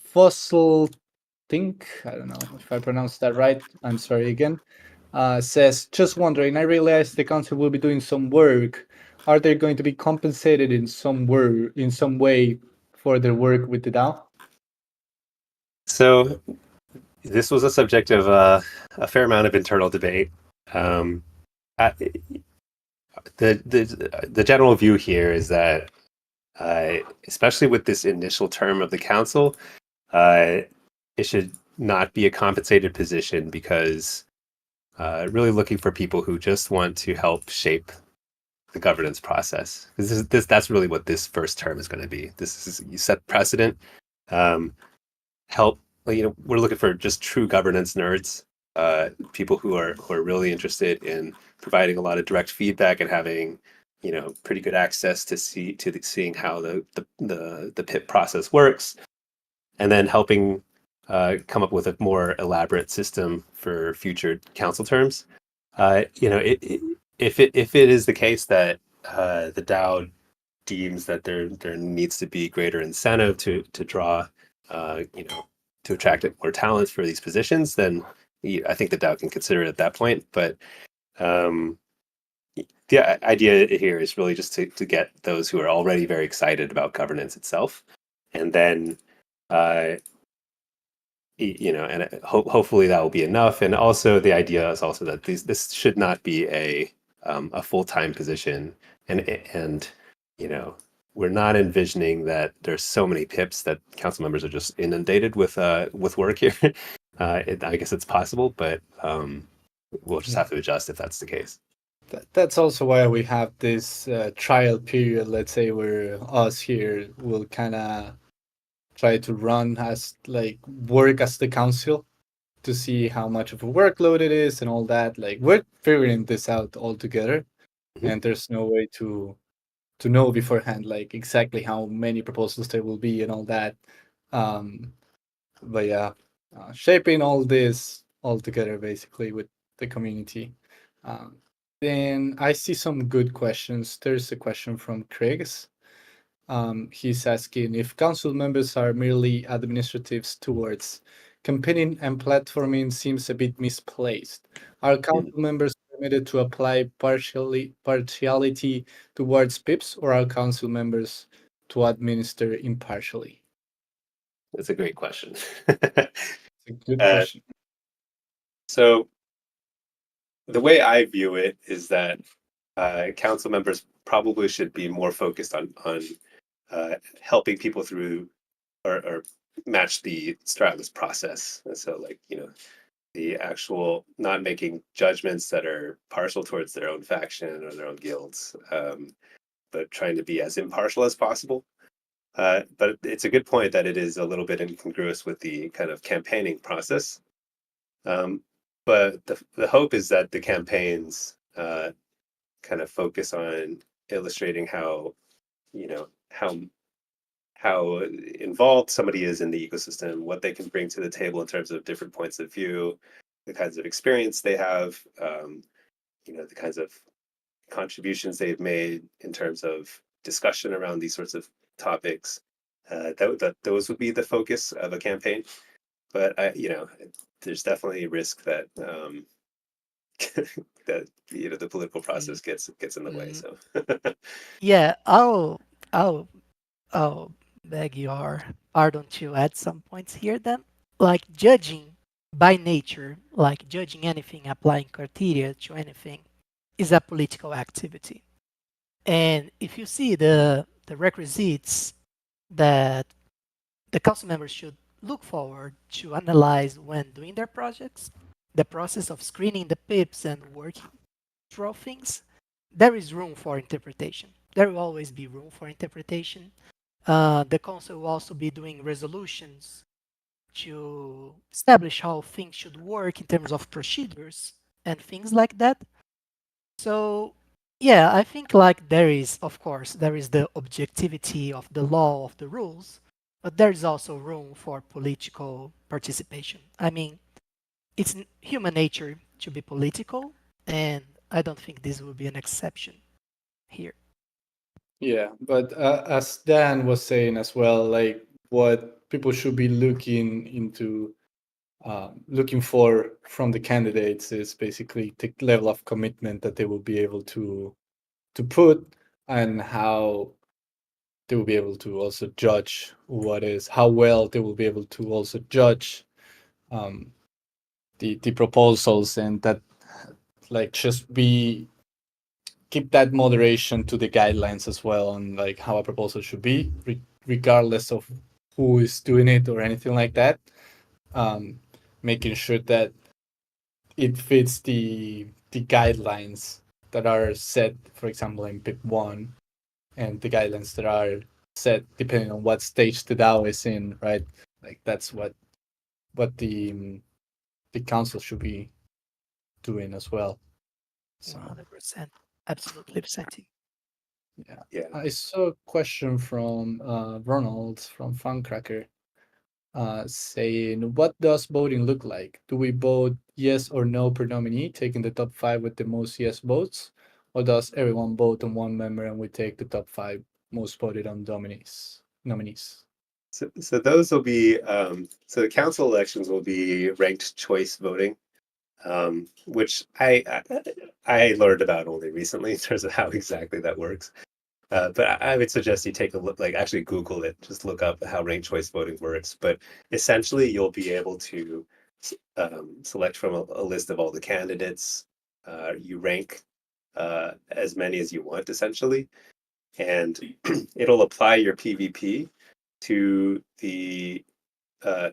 Fossil Think, I don't know if I pronounced that right. I'm sorry again. Says, just wondering, I realized the council will be doing some work. Are they going to be compensated in some way for their work with the DAO? So this was a subject of a fair amount of internal debate. The general view here is that, especially with this initial term of the council, it should not be a compensated position, because really looking for people who just want to help shape the governance process. That's really what this first term is going to be. You set precedent, help. We're looking for just true governance nerds, people who are really interested in providing a lot of direct feedback and having pretty good access to seeing how the PIP process works, and then helping come up with a more elaborate system for future council terms. If it is the case that the DAO deems that there needs to be greater incentive to draw to attract more talents for these positions, then I think the DAO can consider it at that point. But the idea here is really just to get those who are already very excited about governance itself, and then hopefully that will be enough. And also the idea is also that this should not be a full-time position, and we're not envisioning that there's so many PIPs that council members are just inundated with work here. I guess it's possible, but we'll just have to adjust if that's the case. That's also why we have this trial period, let's say, where us here will kind of try to run as like work as the council to see how much of a workload it is and all that. Like we're figuring this out all together, Mhm. and there's no way to know beforehand like exactly how many proposals there will be and all that. Um, but yeah, shaping all this all together basically with the community. Um, then I see some good questions. There's a question from Craig's. He's asking if council members are merely administrative stewards. Campaigning and platforming seems a bit misplaced. Are council members permitted to apply partiality towards PIPs, or are council members to administer impartially? That's a great question. It's a good uh, question. so the way I view it is that council members probably should be more focused on helping people through or match the Stratus process. And so, like, the actual not making judgments that are partial towards their own faction or their own guilds, but trying to be as impartial as possible. But it's a good point that it is a little bit incongruous with the kind of campaigning process. Um, but the hope is that the campaigns kind of focus on illustrating how you know how how involved somebody is in the ecosystem, what they can bring to the table in terms of different points of view, the kinds of experience they have, the kinds of contributions they've made in terms of discussion around these sorts of topics. Those would be the focus of a campaign. But there's definitely a risk that that the political Mm, process gets in the way. mm. So Yeah, I'll beg your pardon to add some points here then. Like judging by nature, like judging anything, applying criteria to anything, is a political activity. And if you see the requisites that the council members should look forward to analyze when doing their projects, the process of screening the pips and working through things, there is room for interpretation. There will always be room for interpretation. The council will also be doing resolutions to establish how things should work in terms of procedures and things like that. So, yeah, I think like there is, of course, there is the objectivity of the law of the rules, but there is also room for political participation. I mean, it's human nature to be political, and I don't think this will be an exception here. Yeah, but as Dan was saying as well, like what people should be looking into, looking for from the candidates is basically the level of commitment that they will be able to put, and how they will be able to also judge how well they will be able to also judge um, the proposals, and that like just be keep that moderation to the guidelines as well on like how a proposal should be, regardless of who is doing it or anything like that. Um, Making sure that it fits the guidelines that are set, for example, in PIP one, and the guidelines that are set depending on what stage the DAO is in, right? Like that's what the council should be doing as well. So 100%. Absolutely, Vicente. yeah, yeah. I saw a question from Ronald from Funcracker, saying, "What does voting look like? Do we vote yes or no per nominee, taking the top five with the most yes votes, or does everyone vote on one member and we take the top five most voted on nominees?" So those will be so the council elections will be ranked choice voting, which I learned about only recently in terms of how exactly that works. But I would suggest you take a look, like actually Google it, just look up how ranked choice voting works. But essentially, you'll be able to select from a list of all the candidates. You rank as many as you want, essentially, and it'll apply your PvP to the uh,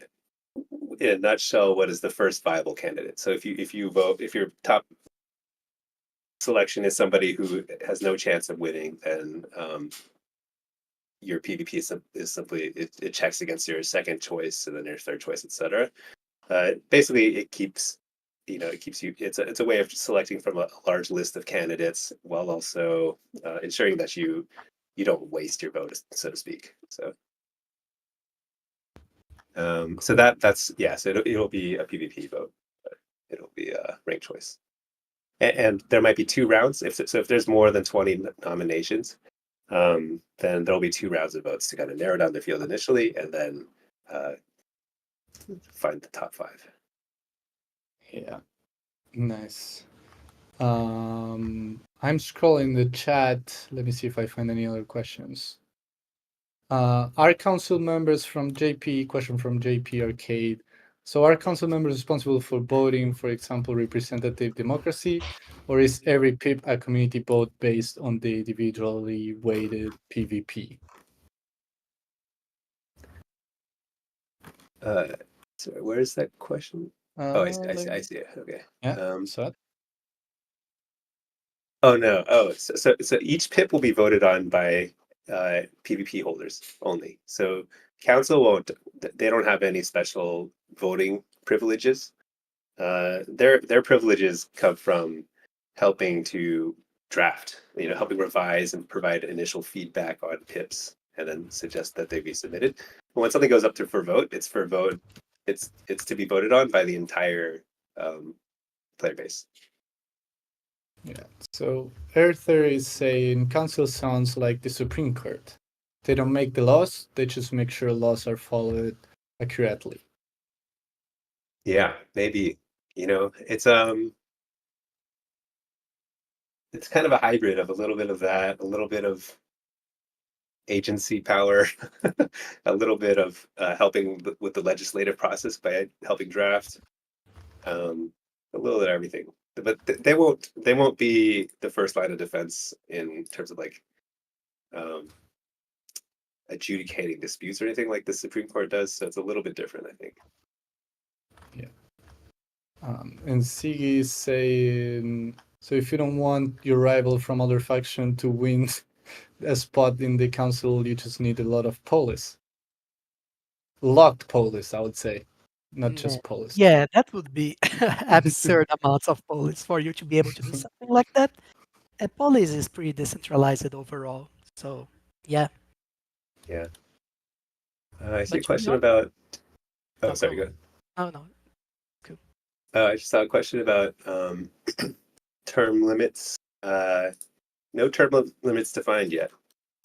in a nutshell, what is the first viable candidate? So if you vote, if your top selection is somebody who has no chance of winning, then your PvP is simply it checks against your second choice and then your third choice, etc. Basically, it keeps you. It's a way of selecting from a large list of candidates while also ensuring that you don't waste your vote, so to speak. So. So that's yes, it'll be a PvP vote, but it'll be a ranked choice, and there might be 2 rounds. If there's more than 20 nominations, then there'll be 2 rounds of votes to kind of narrow down the field initially, and then find the top 5. Yeah, nice. I'm scrolling the chat. Let me see if I find any other questions. Are council members from JP? Question from JP Arcade. So are council members responsible for voting, for example, representative democracy, or is every PIP a community vote based on the individually weighted PvP? So where is that question? I see it. Okay. Yeah. So Oh no. Oh, so each PIP will be voted on by PvP holders only. So council won't. They don't have any special voting privileges. Their privileges come from helping to draft, helping revise and provide initial feedback on PIPs, and then suggest that they be submitted. But when something goes up for vote, it's for vote. It's to be voted on by the entire player base. yeah. So Earther is saying council sounds like the Supreme Court. They don't make the laws; they just make sure laws are followed accurately. Yeah, maybe. It's kind of a hybrid of a little bit of that, a little bit of agency power, a little bit of helping with the legislative process by helping draft, a little bit of everything. But they won't be the first line of defense in terms of like adjudicating disputes or anything like the Supreme Court does. So it's a little bit different, I think. Yeah. And Sigi is saying, so if you don't want your rival from other faction to win a spot in the council, you just need a lot of police. Locked police, I would say, not just police. Yeah, that would be absurd amounts of police for you to be able to do something like that. And police is pretty decentralized overall. So, yeah. Yeah. I see a But question about. Oh, No, sorry, go go ahead. Oh, no. Cool. I just saw a question about term limits. No term limits defined yet.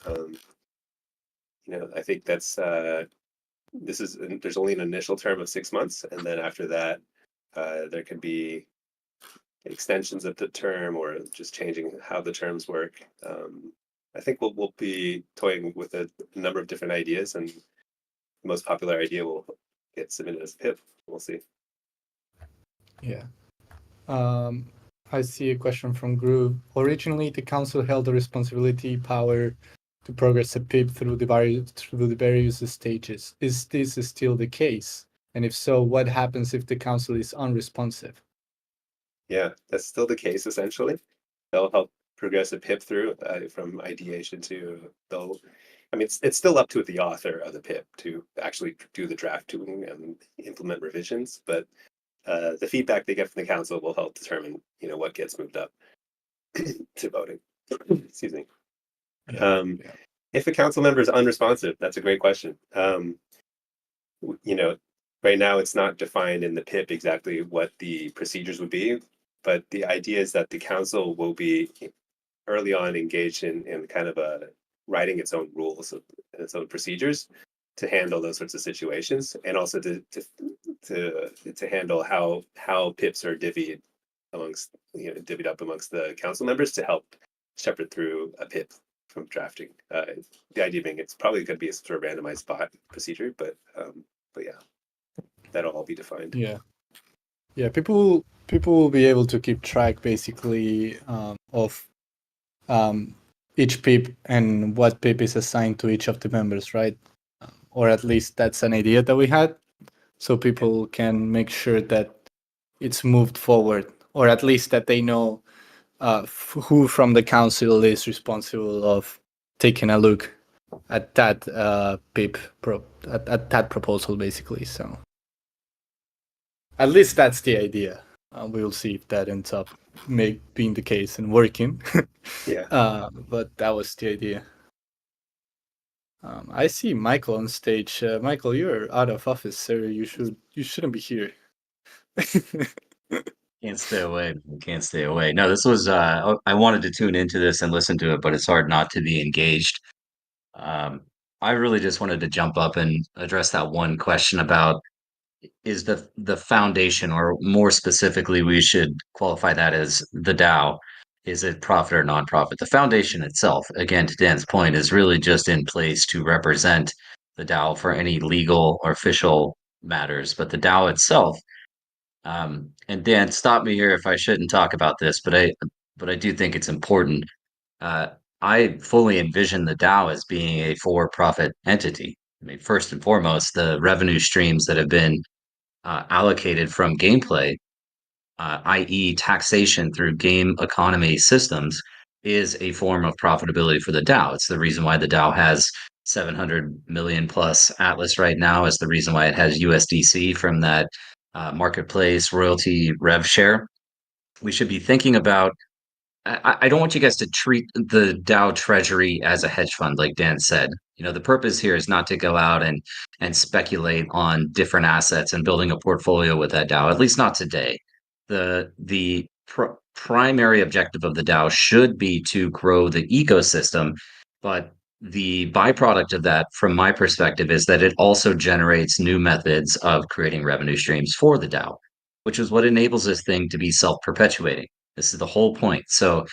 I think that's there's only an initial term of 6 months, and then after that, there can be extensions of the term or just changing how the terms work. I think we'll be toying with a number of different ideas, and the most popular idea will get submitted as PIP. We'll see. Yeah. I see a question from Groove. Originally, the council held the responsibility power to progress a PIP through the various stages. Is this still the case? And if so, what happens if the council is unresponsive? Yeah, that's still the case. Essentially, they'll help progress a PIP through from ideation to they'll. I mean, it's still up to the author of the PIP to actually do the drafting and implement revisions, but the feedback they get from the council will help determine, what gets moved up to voting. Excuse me. Yeah. If a council member is unresponsive, that's a great question. Right now it's not defined in the PIP exactly what the procedures would be, but the idea is that the council will be early on engaged in kind of writing its own rules and its own procedures to handle those sorts of situations, and also to handle how PIPs are divvied up amongst the council members to help shepherd through a PIP from drafting. The idea being it's probably going to be a sort of randomized bot procedure, but yeah, that'll all be defined. Yeah. People will be able to keep track basically of each PIP and what PIP is assigned to each of the members, right? Or at least that's an idea that we had, so people can make sure that it's moved forward, or at least that they know who from the council is responsible of taking a look at that at that proposal, basically. So at least that's the idea. We will see if that ends up being the case and working. Yeah. But that was the idea. I see Michael on stage. Michael, you're out of office, sir. You shouldn't be here. Can't stay away. Can't stay away. No, this was I wanted to tune into this and listen to it, but it's hard not to be engaged. Um, I really just wanted to jump up and address that one question about is the foundation, or more specifically, we should qualify that as the DAO. Is it profit or nonprofit? The foundation itself, again, to Dan's point, is really just in place to represent the DAO for any legal or official matters. But the DAO itself, and Dan, stop me here if I shouldn't talk about this, but I do think it's important. Uh, I fully envision the DAO as being a for-profit entity. I mean, first and foremost, the revenue streams that have been allocated from gameplay, i.e., taxation through game economy systems, is a form of profitability for the DAO. It's the reason why the DAO has 700 million plus Atlas right now. It's the reason why it has USDC from that marketplace royalty rev share. We should be thinking about. I don't want you guys to treat the DAO treasury as a hedge fund, like Dan said. You know, the purpose here is not to go out and speculate on different assets and building a portfolio with that DAO. At least not today. The primary objective of the DAO should be to grow the ecosystem, but the byproduct of that, from my perspective, is that it also generates new methods of creating revenue streams for the DAO, which is what enables this thing to be self-perpetuating. This is the whole point. So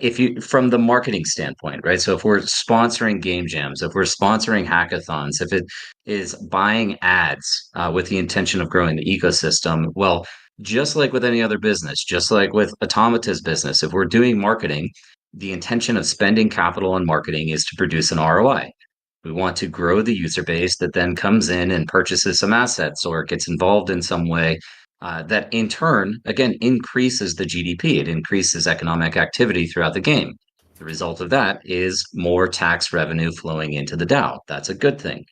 if you, from the marketing standpoint, right? So if we're sponsoring game jams, if we're sponsoring hackathons, if it is buying ads with the intention of growing the ecosystem, well, just like with any other business, just like with Automata's business, if we're doing marketing, the intention of spending capital on marketing is to produce an ROI. We want to grow the user base that then comes in and purchases some assets or gets involved in some way that in turn, again, increases the GDP. It increases economic activity throughout the game. The result of that is more tax revenue flowing into the DAO. That's a good thing.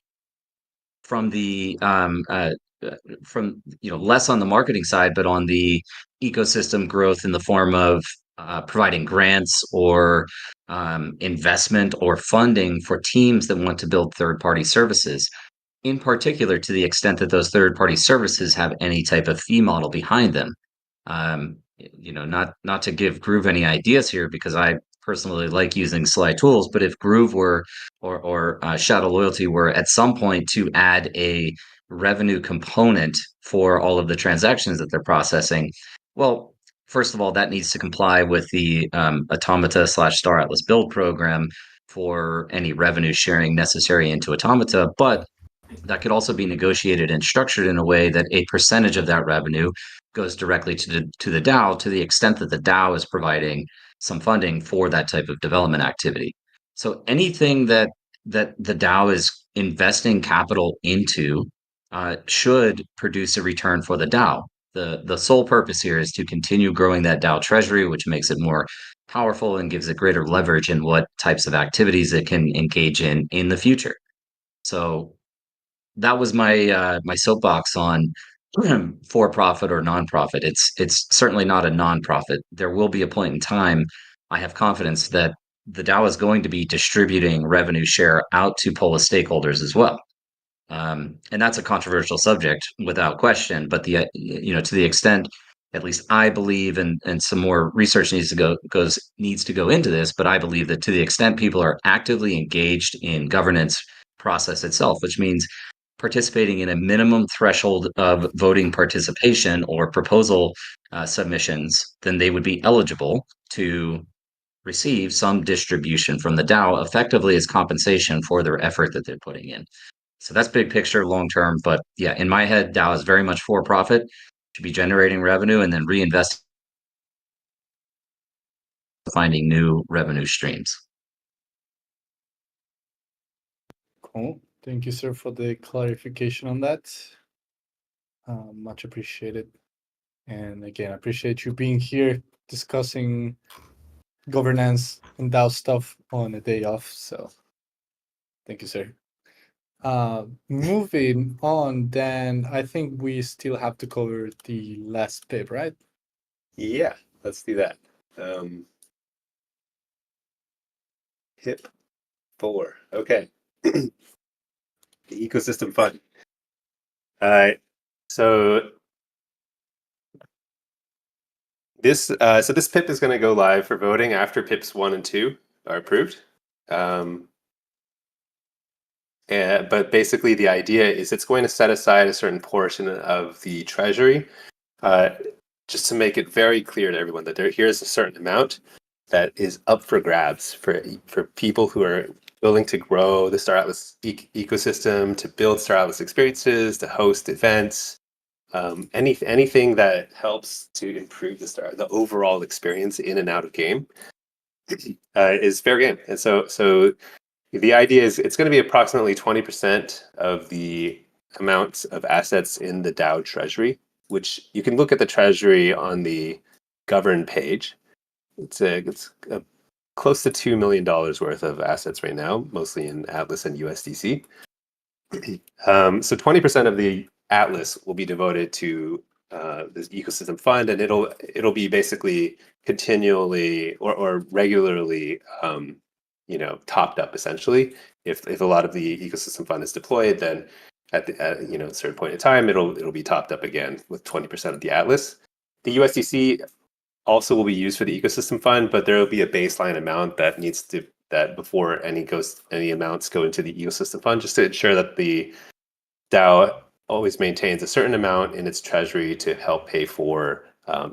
From the less on the marketing side, but on the ecosystem growth in the form of providing grants or investment or funding for teams that want to build third-party services, in particular to the extent that those third-party services have any type of fee model behind them. Not to give Groove any ideas here, because I personally like using Sly tools, but if Groove were or Shadow Loyalty were at some point to add a revenue component for all of the transactions that they're processing, well, first of all, that needs to comply with the Automata/Star Atlas build program for any revenue sharing necessary into Automata, but that could also be negotiated and structured in a way that a percentage of that revenue goes directly to the DAO, to the extent that the DAO is providing some funding for that type of development activity. So anything that the DAO is investing capital into should produce a return for the DAO. The sole purpose here is to continue growing that DAO treasury, which makes it more powerful and gives it greater leverage in what types of activities it can engage in the future. So that was my soapbox on for profit or nonprofit. It's certainly not a nonprofit. There will be a point in time, I have confidence, that the DAO is going to be distributing revenue share out to Polis stakeholders as well. And that's a controversial subject without question. But to the extent, at least I believe, and some more research needs to go into this. But I believe that to the extent people are actively engaged in governance process itself, which means participating in a minimum threshold of voting participation or proposal submissions, then they would be eligible to receive some distribution from the DAO, effectively as compensation for their effort that they're putting in. So that's big picture, long term. But yeah, in my head, DAO is very much for profit, should be generating revenue and then reinvesting, finding new revenue streams. Cool. Thank you, sir, for the clarification on that. Much appreciated. And again, I appreciate you being here discussing governance and DAO stuff on a day off. So thank you, sir. Moving on, then I think we still have to cover the last pip, right? Yeah, let's do that. Hip 4. Okay. The ecosystem fund. So this pip is going to go live for voting after pips 1 and 2 are approved. But basically, the idea is it's going to set aside a certain portion of the treasury, just to make it very clear to everyone that here's a certain amount that is up for grabs for people who are willing to grow the Star Atlas ecosystem, to build Star Atlas experiences, to host events, anything that helps to improve the overall experience in and out of game is fair game. And so the idea is it's going to be approximately 20% of the amount of assets in the DAO treasury, which you can look at the treasury on the govern page. It's close to $2 million worth of assets right now, mostly in Atlas and USDC. So 20% of the Atlas will be devoted to this ecosystem fund, and it'll be basically continually or regularly topped up essentially. If a lot of the ecosystem fund is deployed, then at a certain point in time, it'll be topped up again with 20% of the Atlas. The USDC also will be used for the ecosystem fund, but there will be a baseline amount that before any amounts go into the ecosystem fund, just to ensure that the DAO always maintains a certain amount in its treasury to help pay for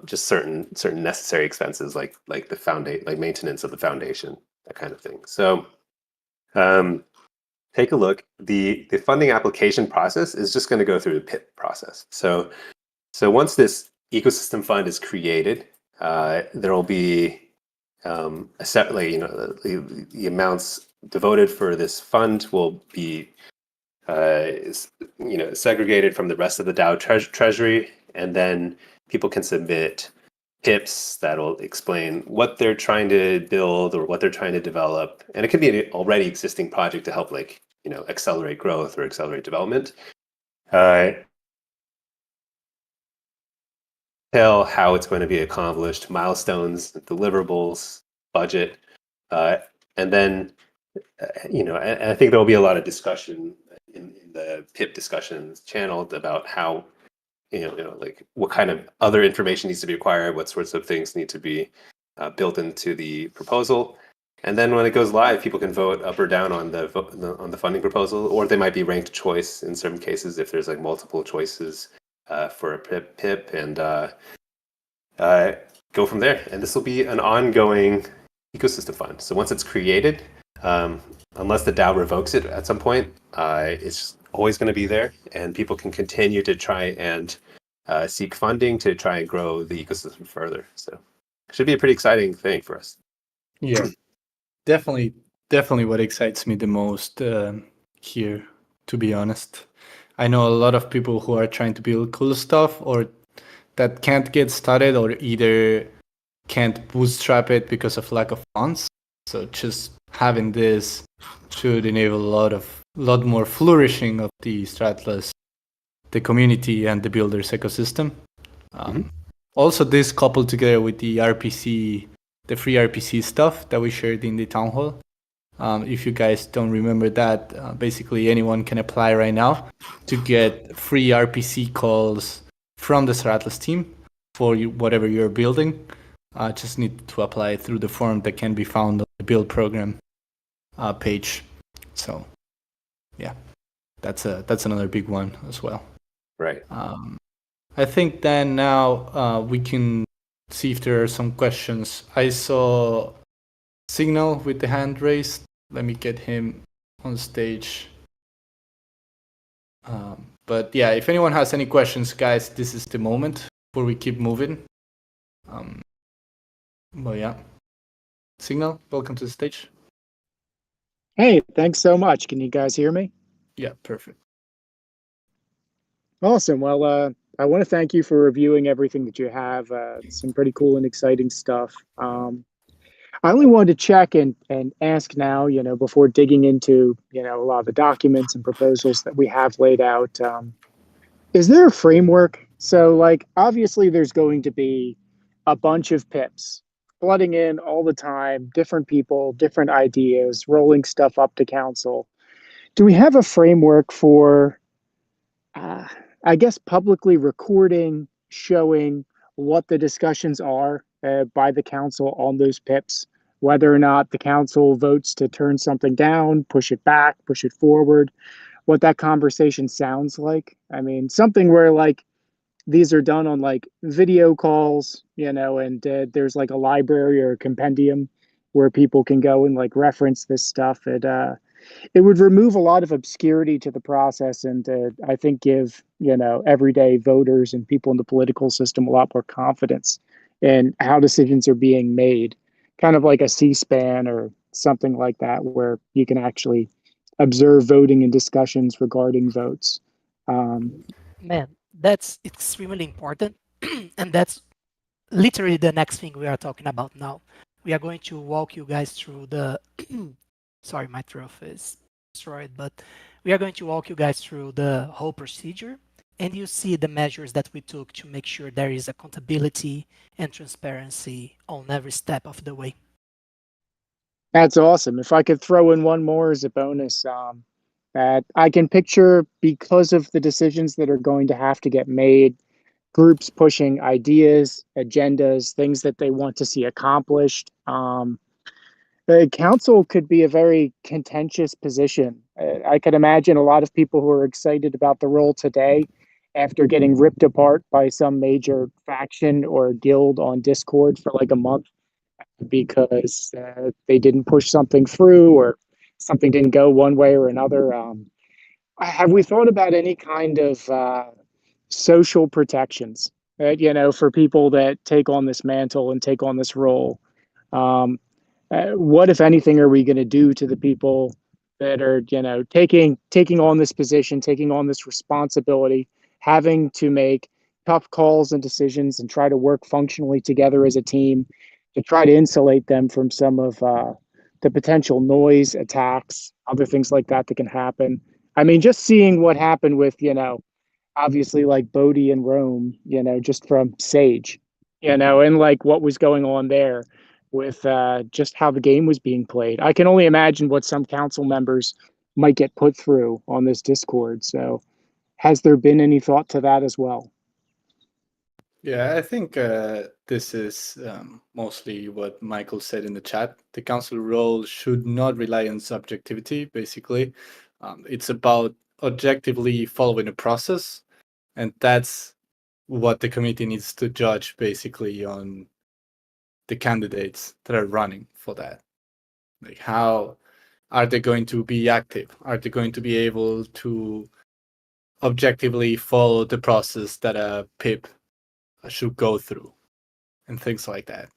just certain necessary expenses like maintenance of the foundation, that kind of thing. So take a look. The funding application process is just going to go through the PIP process. So once this ecosystem fund is created, there will be the amounts devoted for this fund will be segregated from the rest of the DAO treasury, and then people can submit pips that'll explain what they're trying to build or what they're trying to develop, and it could be an already existing project to help accelerate growth or accelerate development. Tell how it's going to be accomplished, milestones, deliverables, budget, and then and I think there will be a lot of discussion in the PIP discussions channel about how what kind of other information needs to be acquired, what sorts of things need to be built into the proposal, and then when it goes live, people can vote up or down on the funding proposal, or they might be ranked choice in certain cases if there's multiple choices for a PIP, and go from there. And this will be an ongoing ecosystem fund. So once it's created, unless the DAO revokes it at some point, it's always going to be there, and people can continue to try and seek funding to try and grow the ecosystem further. So it should be a pretty exciting thing for us. Yeah, definitely what excites me the most here, to be honest. I know a lot of people who are trying to build cool stuff or that can't get started or either can't bootstrap it because of lack of funds. So just having this should enable a lot more flourishing of the Stratlas, the community, and the builders ecosystem. Also, this coupled together with the RPC, the free RPC stuff that we shared in the town hall. If you guys don't remember that, basically anyone can apply right now to get free RPC calls from the Stratlas team for whatever you're building. Just need to apply through the form that can be found on the build program page. So, yeah, that's another big one as well. Right. I think then now we can see if there are some questions. I saw Signal with the hand raised. Let me get him on stage. But yeah, if anyone has any questions, guys, this is the moment before we keep moving. But yeah, Signal, welcome to the stage. Hey, thanks so much. Can you guys hear me? Yeah, perfect. Awesome. Well, I want to thank you for reviewing everything that you have. Some pretty cool and exciting stuff. I only wanted to check and ask now, before digging into, a lot of the documents and proposals that we have laid out. Is there a framework? So, like, obviously, there's going to be a bunch of pips flooding in all the time, different people, different ideas, rolling stuff up to council. Do we have a framework for, uh, I guess, publicly recording, showing what the discussions are by the council on those pips, whether or not the council votes to turn something down, push it back, push it forward, what that conversation sounds like? I mean, something where like these are done on like video calls, and there's like a library or a compendium where people can go and like reference this stuff. It would remove a lot of obscurity to the process, and I think give everyday voters and people in the political system a lot more confidence in how decisions are being made, kind of like a C-SPAN or something like that, where you can actually observe voting and discussions regarding votes. Man, that's extremely important. And that's literally the next thing we are talking about now. We are going to walk you guys through the sorry, my throat is destroyed, but we are going to walk you guys through the whole procedure, and you see the measures that we took to make sure there is accountability and transparency on every step of the way. That's awesome. If I could throw in one more as a bonus, that I can picture, because of the decisions that are going to have to get made, groups pushing ideas, agendas, things that they want to see accomplished. The council could be a very contentious position. I could imagine a lot of people who are excited about the role today, after getting ripped apart by some major faction or guild on Discord for like a month because they didn't push something through or something didn't go one way or another. Have we thought about any kind of social protections, for people that take on this mantle and take on this role? What, if anything, are we going to do to the people that are, taking on this position, taking on this responsibility, having to make tough calls and decisions and try to work functionally together as a team to try to insulate them from some of the potential noise, attacks, other things like that that can happen? I mean, just seeing what happened with, obviously like Bodhi and Rome, just from Sage, and like what was going on there with just how the game was being played. I can only imagine what some council members might get put through on this Discord. So, has there been any thought to that as well? Yeah, I think this is mostly what Michael said in the chat. The council role should not rely on subjectivity, basically. It's about objectively following a process, and that's what the committee needs to judge, basically, on the candidates that are running for that. Like, how are they going to be active? Are they going to be able to objectively follow the process that a PIP should go through and things like that?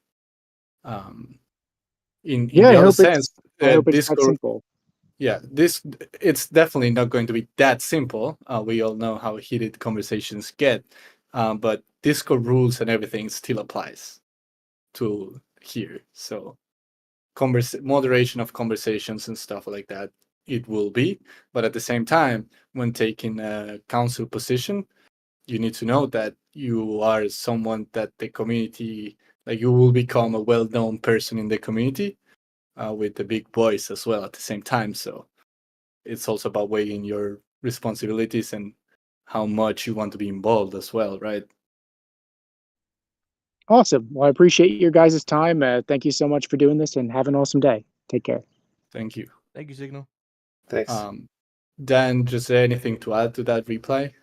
In Yeah, the I other hope sense, it's that simple. yeah, it's definitely not going to be that simple. We all know how heated conversations get, but Discord rules and everything still applies to here. So moderation of conversations and stuff like that, it will be. But at the same time, when taking a council position, you need to know that you are someone that the community, like, you will become a well-known person in the community with the big voice as well at the same time. So it's also about weighing your responsibilities and how much you want to be involved as well, right? Awesome. Well, I appreciate your guys' time. Thank you so much for doing this, and have an awesome day. Take care. Thank you. Thank you, Signal. Thanks. Dan, just anything to add to that reply?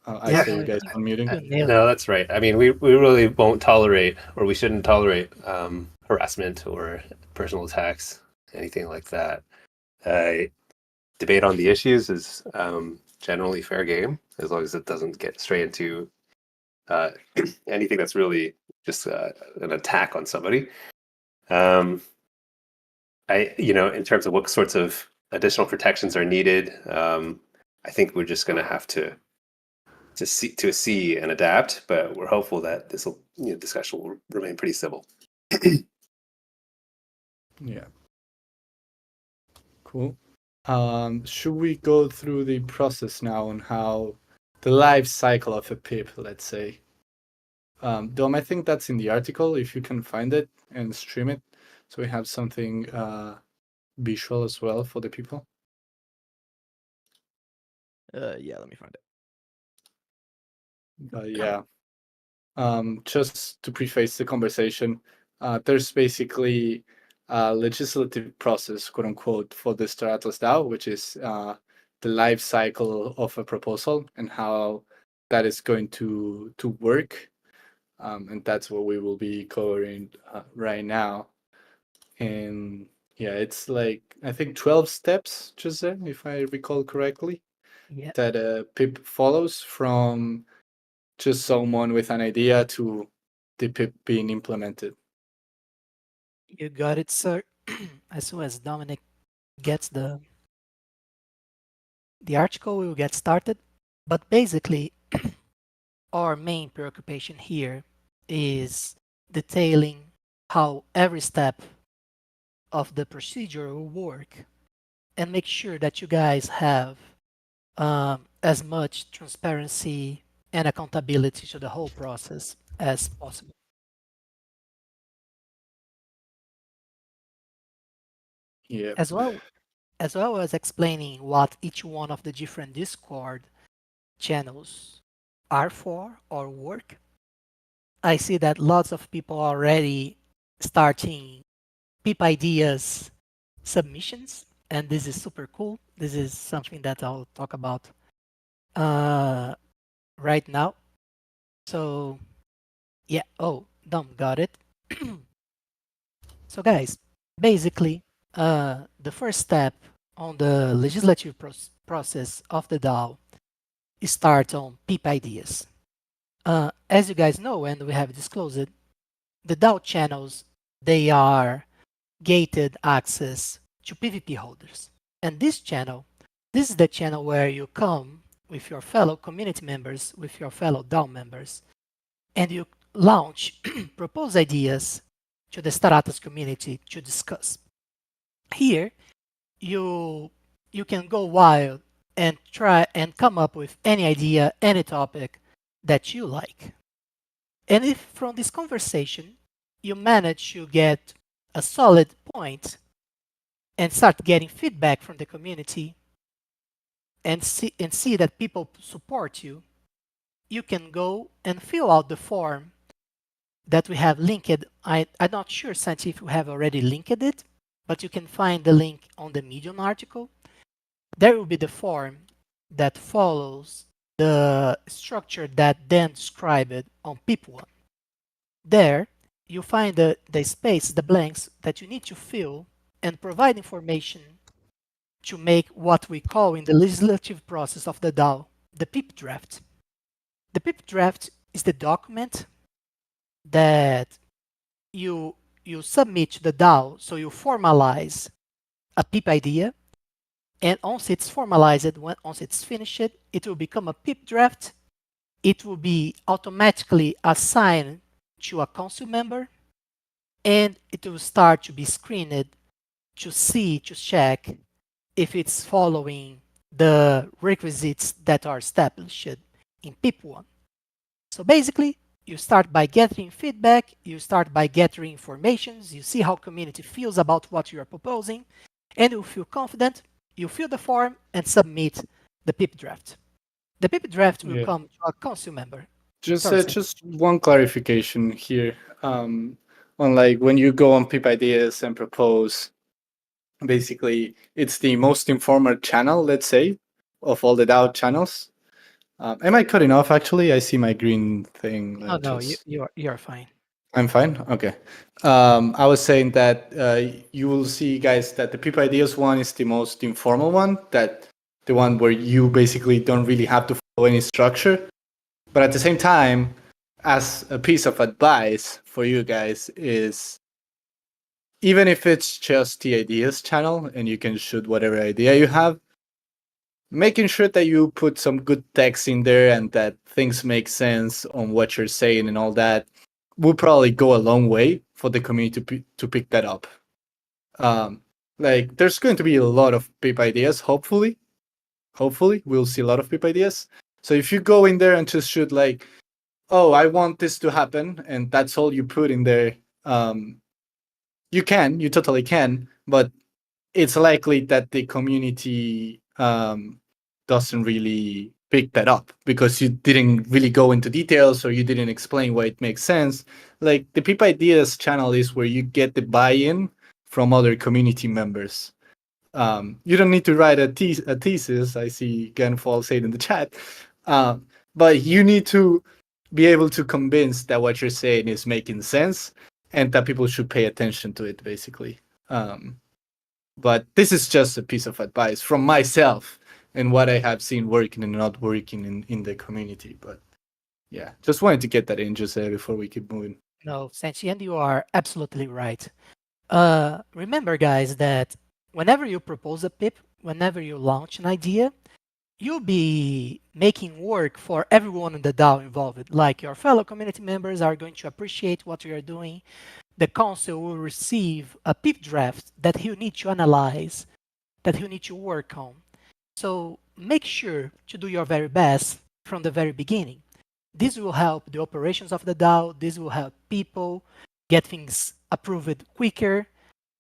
I Yeah, see you guys unmuting. you nailed it. No, that's right. I mean, we really won't tolerate, or we shouldn't tolerate harassment or personal attacks, anything like that. Debate on the issues is generally fair game, as long as it doesn't get straight into anything that's really just an attack on somebody. In terms of what sorts of additional protections are needed, I think we're just going to have to to see and adapt. But we're hopeful that this will discussion will remain pretty civil. Yeah. Cool. Should we go through the process now on how the life cycle of a pip, let's say? Dom, I think that's in the article, if you can find it and stream it. So we have something visual as well for the people. Yeah, let me find it. Yeah. Just to preface the conversation, there's basically a legislative process, quote unquote, for the Star Atlas DAO, which is the life cycle of a proposal and how that is going to work. And that's what we will be covering right now. And yeah, it's like, I think 12 steps, Jose, if I recall correctly, Yeah. that a pip follows from just someone with an idea to the pip being implemented. You got it, sir. As soon as Dominic gets the article, we will get started. But basically, our main preoccupation here is detailing how every step of the procedure will work and make sure that you guys have as much transparency and accountability to the whole process as possible. Yeah. As well as explaining what each one of the different Discord channels are for or work. I see that lots of people are already starting PIP ideas submissions, and this is super cool. This is something that I'll talk about right now. So yeah, oh, Dom got it. So guys, basically, the first step on the legislative process of the DAO starts on PIP ideas. As you guys know, and we have disclosed it, the DAO channels, they are gated access to PvP holders. And this is the channel where you come with your fellow community members, with your fellow DAO members, and you launch propose ideas to the Staratas community to discuss. Here, you can go wild and try and come up with any idea, any topic that you like. And if from this conversation you manage to get a solid point and start getting feedback from the community and see that people support you, you can go and fill out the form that we have linked. I'm not sure, Santi, if we have already linked it, but you can find the link on the Medium article. There will be the form that follows the structure that Dan described on PIP1. There, you find the space, the blanks that you need to fill and provide information to make what we call in the legislative process of the DAO, the PIP draft. The PIP draft is the document that you submit to the DAO, so you formalize a PIP idea, and once it's formalized, once it's finished, it will become a PIP draft. It will be automatically assigned to a council member, and it will start to be screened to check if it's following the requisites that are established in PIP1. So basically, you start by gathering feedback, you start by gathering informations, you see how community feels about what you are proposing, and you feel confident, you fill the form and submit the PIP draft. The PIP draft will come to a council member. Just one clarification here. On like when you go on PIP ideas and propose, basically it's the most informal channel, let's say, of all the DAO channels. Am I cutting off actually? I see my green thing. No, you're fine. I'm fine? Okay. I was saying that you will see, guys, that the PIP ideas one is the most informal one, that the one where you basically don't really have to follow any structure. But at the same time, as a piece of advice for you guys is, even if it's just the ideas channel and you can shoot whatever idea you have, making sure that you put some good text in there and that things make sense on what you're saying and all that will probably go a long way for the community to pick that up. Like there's going to be a lot of pip ideas, hopefully. Hopefully, we'll see a lot of pip ideas. So if you go in there and just shoot like, oh, I want this to happen, and that's all you put in there, you totally can, but it's likely that the community doesn't really pick that up because you didn't really go into details or you didn't explain why it makes sense. Like the Pip Ideas channel is where you get the buy-in from other community members. You don't need to write a thesis. I see Genfall say it in the chat, but you need to be able to convince that what you're saying is making sense and that people should pay attention to it, basically. But this is just a piece of advice from myself and what I have seen working and not working in the community. But yeah, just wanted to get that in, Jose, before we keep moving. No, Sensi, and you are absolutely right. Remember, guys, that whenever you propose a PIP, whenever you launch an idea, you'll be making work for everyone in the DAO involved. Like your fellow community members are going to appreciate what you are doing. The council will receive a PIP draft that he'll need to analyze, that he'll need to work on. So make sure to do your very best from the very beginning. This will help the operations of the DAO. This will help people get things approved quicker.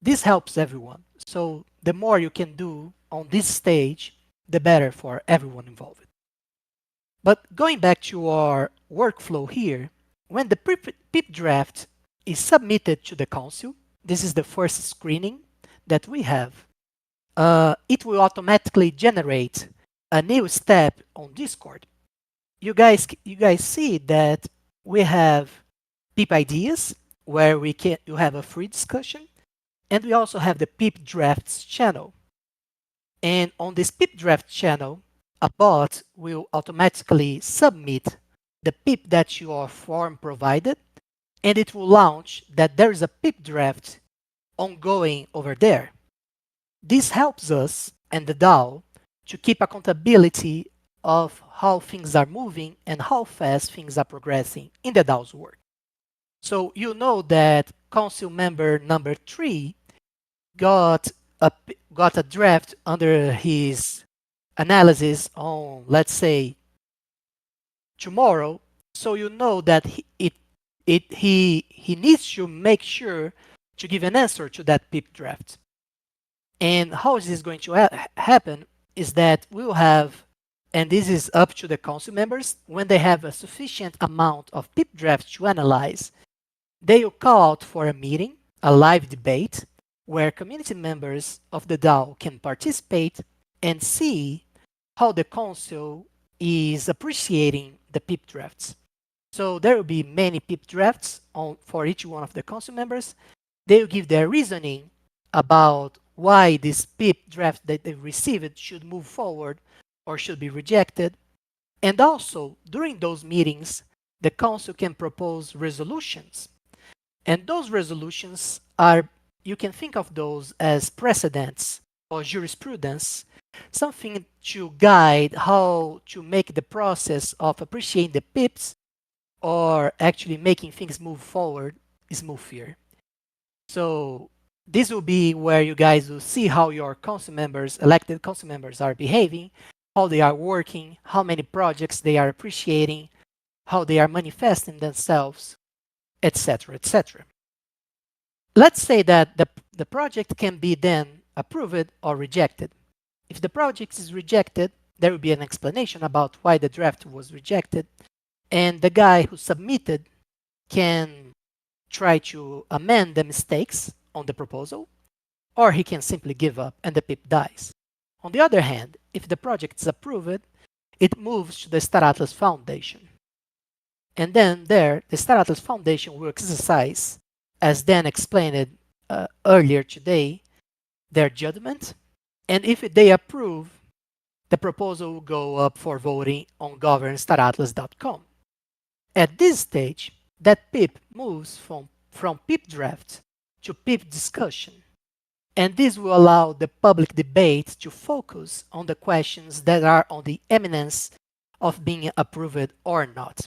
This helps everyone. So the more you can do on this stage, the better for everyone involved. But going back to our workflow here, when the PIP draft is submitted to the council, this is the first screening that we have. It will automatically generate a new step on Discord. You guys see that we have PIP ideas where you have a free discussion, and we also have the PIP drafts channel. And on this PIP draft channel, a bot will automatically submit the PIP that your form provided, and it will launch that there is a PIP draft ongoing over there. This helps us and the DAO to keep accountability of how things are moving and how fast things are progressing in the DAO's work. So you know that council member number 3 got a draft under his analysis on, let's say, tomorrow. So you know that he needs to make sure to give an answer to that PIP draft. And how is this going to happen is that we'll have, and this is up to the council members, when they have a sufficient amount of PIP drafts to analyze, they will call out for a meeting, a live debate, where community members of the DAO can participate and see how the council is appreciating the PIP drafts. So there will be many PIP drafts for each one of the council members. They will give their reasoning about why this PIP draft that they received should move forward or should be rejected. And also, during those meetings, the council can propose resolutions. And those resolutions are, you can think of those as precedents or jurisprudence, something to guide how to make the process of appreciating the PIPs or actually making things move forward smoother. So this will be where you guys will see how your council members, elected council members, are behaving, how they are working, how many projects they are appreciating, how they are manifesting themselves, etc., etc. Let's say that the project can be then approved or rejected. If the project is rejected, there will be an explanation about why the draft was rejected, and the guy who submitted can try to amend the mistakes on the proposal, or he can simply give up and the PIP dies. On the other hand, if the project is approved, it moves to the Star Atlas Foundation. And then there, the Star Atlas Foundation will exercise, as Dan explained earlier today, their judgment. And if they approve, the proposal will go up for voting on governstaratlas.com. At this stage, that PIP moves from PIP draft to PIP discussion. And this will allow the public debate to focus on the questions that are on the eminence of being approved or not.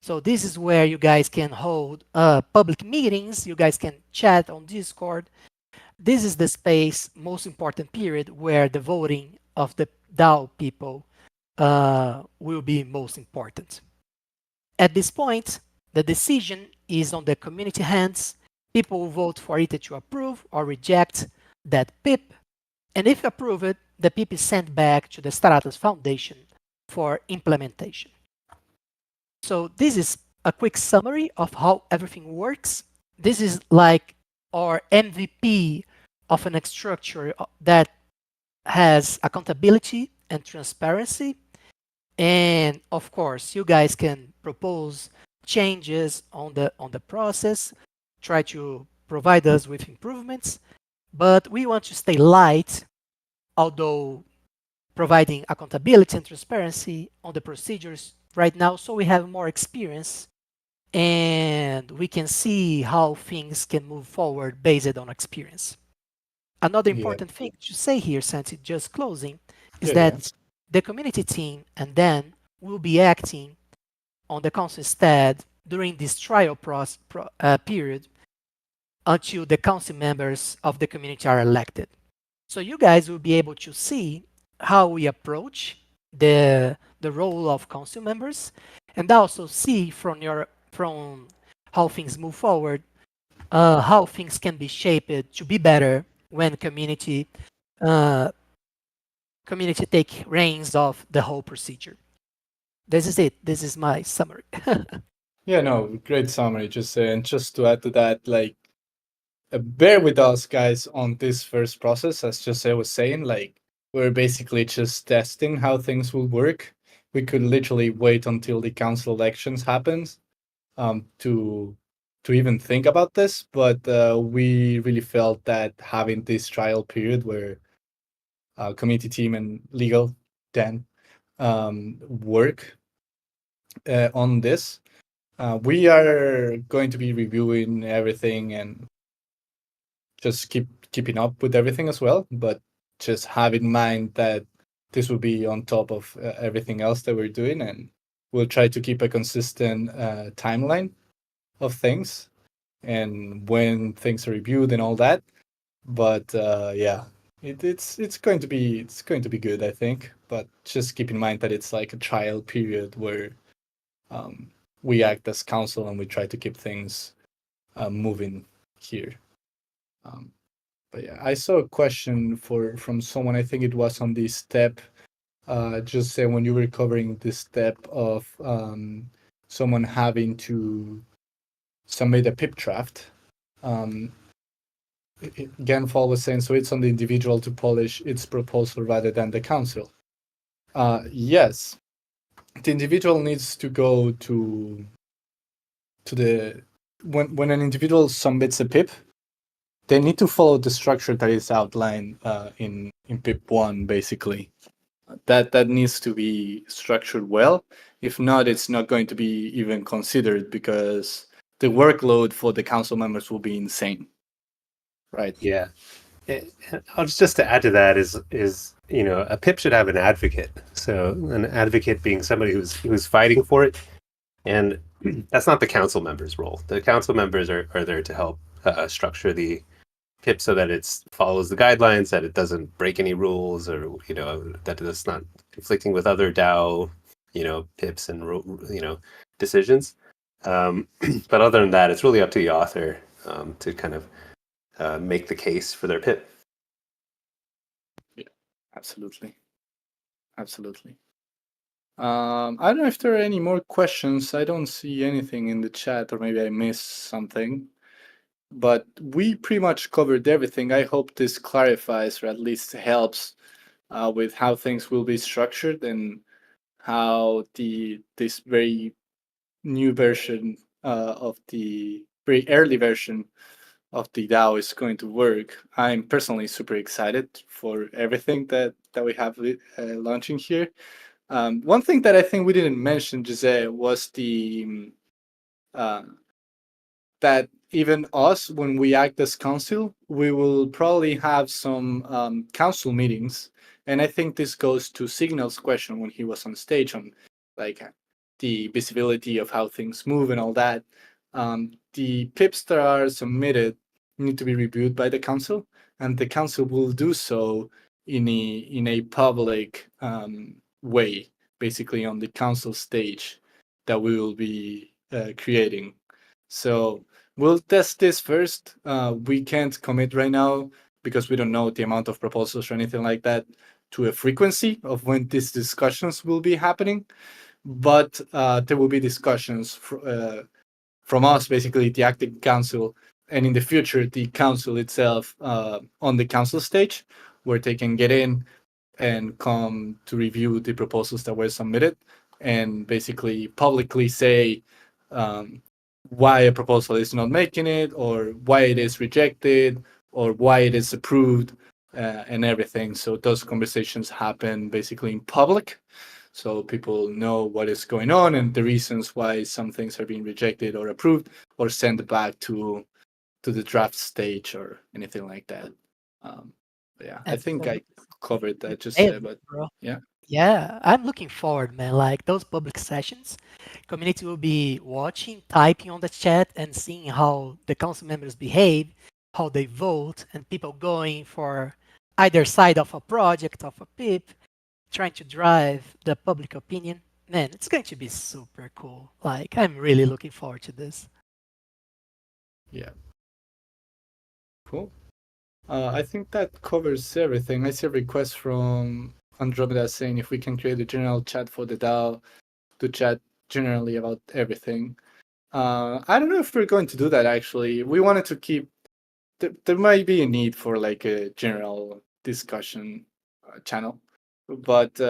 So this is where you guys can hold public meetings, you guys can chat on Discord. This is the space, most important period, where the voting of the DAO people will be most important. At this point, the decision is on the community hands. People will vote for either to approve or reject that PIP. And if approved, the PIP is sent back to the Stratos Foundation for implementation. So this is a quick summary of how everything works. This is like our MVP of an structure that has accountability and transparency. And of course, you guys can propose changes on the process, try to provide us with improvements, but we want to stay light, although providing accountability and transparency on the procedures right now, so we have more experience and we can see how things can move forward based on experience. Another Yeah. important thing to say here, Santi, just closing, is Yeah, yeah. that the community team and then will be acting on the council instead during this trial period until the council members of the community are elected. So you guys will be able to see how we approach the role of council members and also see from how things move forward, how things can be shaped to be better when uh, community take reins of the whole procedure. This is it. This is my summary. Yeah, no, great summary. Just to add to that, like, bear with us, guys, on this first process. As Jose was saying, like, we're basically just testing how things will work. We could literally wait until the council elections happens to even think about this, but we really felt that having this trial period where community team and legal then work on this. We are going to be reviewing everything and just keeping up with everything as well, but just have in mind that this will be on top of everything else that we're doing, and we'll try to keep a consistent timeline of things and when things are reviewed and all that. But yeah, it's going to be good, I think. But just keep in mind that it's like a trial period where um, we act as council and we try to keep things moving here. Um, but yeah, I saw a question from someone. I think it was on the step. Just say when you were covering this step of someone having to submit a PIP draft. Genfall was saying, so it's on the individual to polish its proposal rather than the council. Yes, the individual needs to go to the when an individual submits a PIP, they need to follow the structure that is outlined in PIP 1, basically. That needs to be structured well. If not, it's not going to be even considered because the workload for the council members will be insane. Right. Yeah. I'll just to add to that is a PIP should have an advocate. So an advocate being somebody who's fighting for it, and that's not the council members' role. The council members are there to help structure the PIP so that it follows the guidelines, that it doesn't break any rules, or that it's not conflicting with other DAO PIPs and decisions. But other than that, it's really up to the author to kind of make the case for their PIP. Yeah, absolutely. Absolutely. I don't know if there are any more questions. I don't see anything in the chat, or maybe I missed something. But we pretty much covered everything. I hope this clarifies, or at least helps with how things will be structured and how this very new version of the very early version of the DAO is going to work. I'm personally super excited for everything that we have launching here. One thing that I think we didn't mention, Jose, was the that even us, when we act as council, we will probably have some council meetings. And I think this goes to Signal's question when he was on stage on like the visibility of how things move and all that. The pips that are submitted need to be reviewed by the council, and the council will do so in a public way, basically on the council stage that we will be creating. So we'll test this first. We can't commit right now because we don't know the amount of proposals or anything like that to a frequency of when these discussions will be happening. But there will be discussions from us, basically the acting council, and in the future the council itself on the council stage, where they can get in and come to review the proposals that were submitted and basically publicly say why a proposal is not making it, or why it is rejected, or why it is approved, and everything. So those conversations happen basically in public, so people know what is going on and the reasons why some things are being rejected or approved or sent back to the draft stage or anything like that. But yeah, I think I covered that just Hey, there, but bro. yeah. Yeah, I'm looking forward, man. Like those public sessions, community will be watching, typing on the chat, and seeing how the council members behave, how they vote, and people going for either side of a project, of a PIP, trying to drive the public opinion. Man, it's going to be super cool. Like, I'm really looking forward to this. Yeah. Cool. I think that covers everything. I see a request from Andromeda saying if we can create a general chat for the DAO to chat generally about everything. I don't know if we're going to do that actually. We wanted to keep, there might be a need for like a general discussion channel, but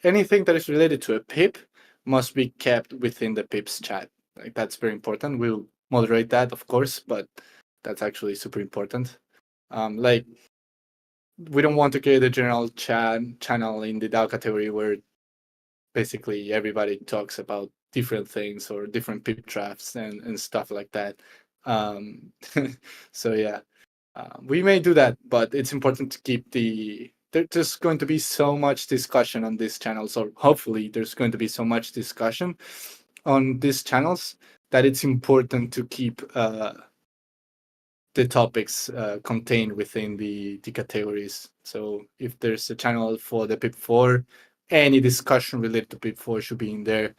anything that is related to a pip must be kept within the pips chat. Like that's very important. We'll moderate that, of course, but that's actually super important. Like we don't want to create a general channel in the DAO category where basically everybody talks about different things or different pip drafts and stuff like that. Um, so yeah, we may do that, but it's important to keep there's going to be so much discussion on these channels, or hopefully there's going to be so much discussion on these channels that it's important to keep the topics contained within the categories. So if there's a channel for the PIP4, any discussion related to PIP4 should be in there,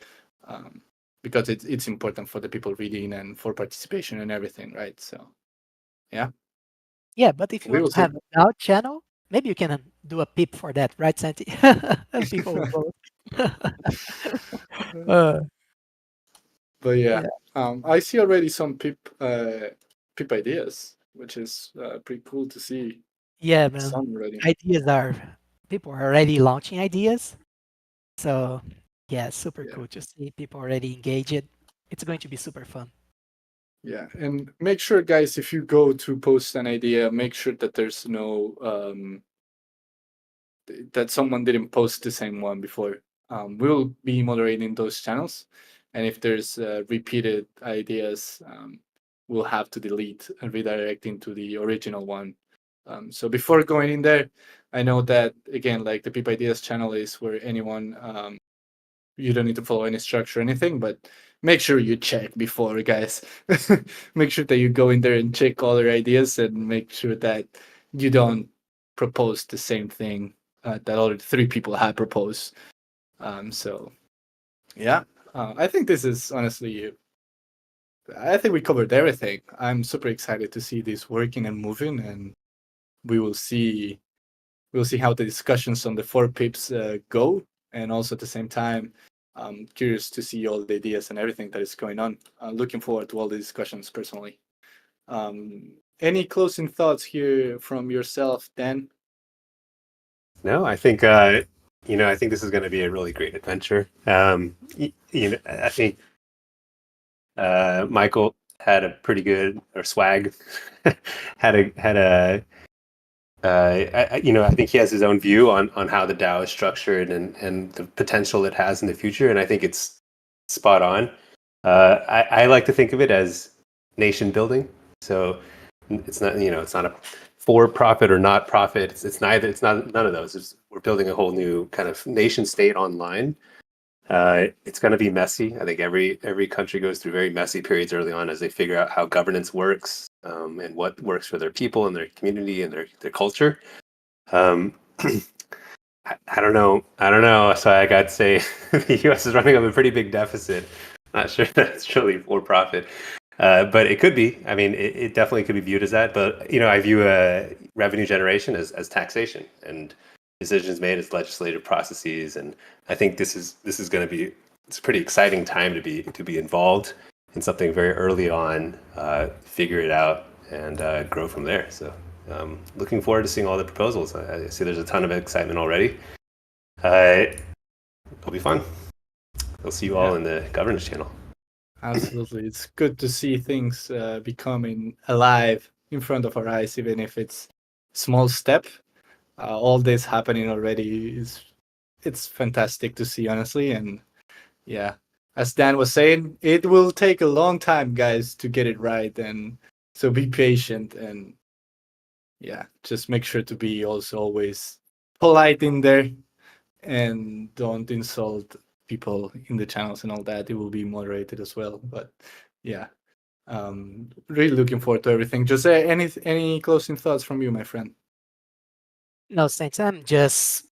because it's important for the people reading and for participation and everything, right? So yeah, Yeah, but if you we want will to see. have a DAO channel, maybe you can do a PIP for that, right, Santi? And people will vote. uh, But yeah, yeah. I see already some PIP ideas, which is pretty cool to see Yeah, man. some already. Ideas are people are already launching ideas. So yeah, super Yeah. cool to see people already engage it. It's going to be super fun. Yeah, and make sure, guys, if you go to post an idea, make sure that there's no that someone didn't post the same one before. We'll be moderating those channels, and if there's repeated ideas, we'll have to delete and redirect into the original one. So before going in there, I know that again, like the Peep Ideas channel is where anyone you don't need to follow any structure or anything, but make sure you check before, guys. Make sure that you go in there and check all their ideas and make sure that you don't propose the same thing that other three people have proposed. So, yeah, I think this is honestly, I think we covered everything. I'm super excited to see this working and moving, and we will see. We'll see how the discussions on the four pips go, and also at the same time, I'm curious to see all the ideas and everything that is going on. Looking forward to all the discussions personally. Any closing thoughts here from yourself, Dan? No, I think I think this is going to be a really great adventure. I think Michael had a pretty good, or Swag had a I think he has his own view on how the DAO is structured and the potential it has in the future, and I think it's spot on. I like to think of it as nation building. So it's not, it's not a for profit or not profit. It's neither. It's not none of those. We're building a whole new kind of nation state online. It's going to be messy. I think every country goes through very messy periods early on as they figure out how governance works, and what works for their people and their community and their culture. Um, I don't know. I don't know. So I got to say, the U.S. is running up a pretty big deficit. Not sure that's really for profit, but it could be. I mean, it definitely could be viewed as that. But I view revenue generation as taxation and decisions made as legislative processes. And I think this is going to be, it's a pretty exciting time to be involved in something very early on, figure it out, and grow from there. So. Looking forward to seeing all the proposals. I see there's a ton of excitement already. It'll be fun. I'll see you all in the governance channel. Absolutely. It's good to see things becoming alive in front of our eyes, even if it's small step. All this happening already it's fantastic to see, honestly. And yeah, as Dan was saying, it will take a long time, guys, to get it right. And so be patient and yeah, just make sure to be also always polite in there and don't insult people in the channels and all that. It will be moderated as well. But yeah, really looking forward to everything. Jose, any closing thoughts from you, my friend? No, Saints, I'm just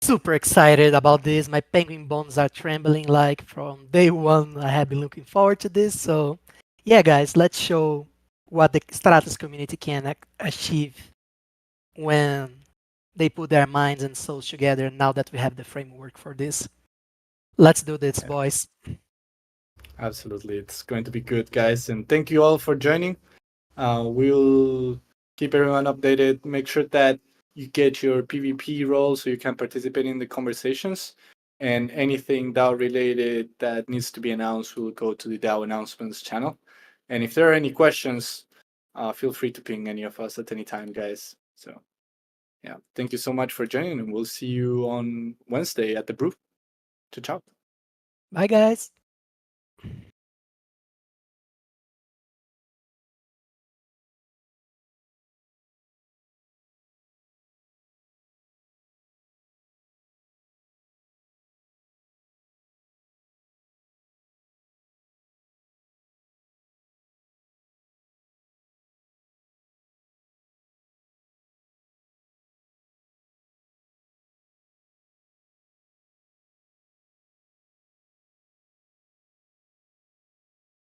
super excited about this. My penguin bones are trembling like from day one. I have been looking forward to this. So yeah, guys, let's show what the Stratos community can achieve when they put their minds and souls together now that we have the framework for this. Let's do this, boys. Absolutely. It's going to be good, guys. And thank you all for joining. We'll keep everyone updated. Make sure that you get your PvP role so you can participate in the conversations. And anything DAO related that needs to be announced will go to the DAO announcements channel. And if there are any questions, feel free to ping any of us at any time, guys. So yeah, thank you so much for joining, and we'll see you on Wednesday at the brew. Ciao, ciao. Bye, guys.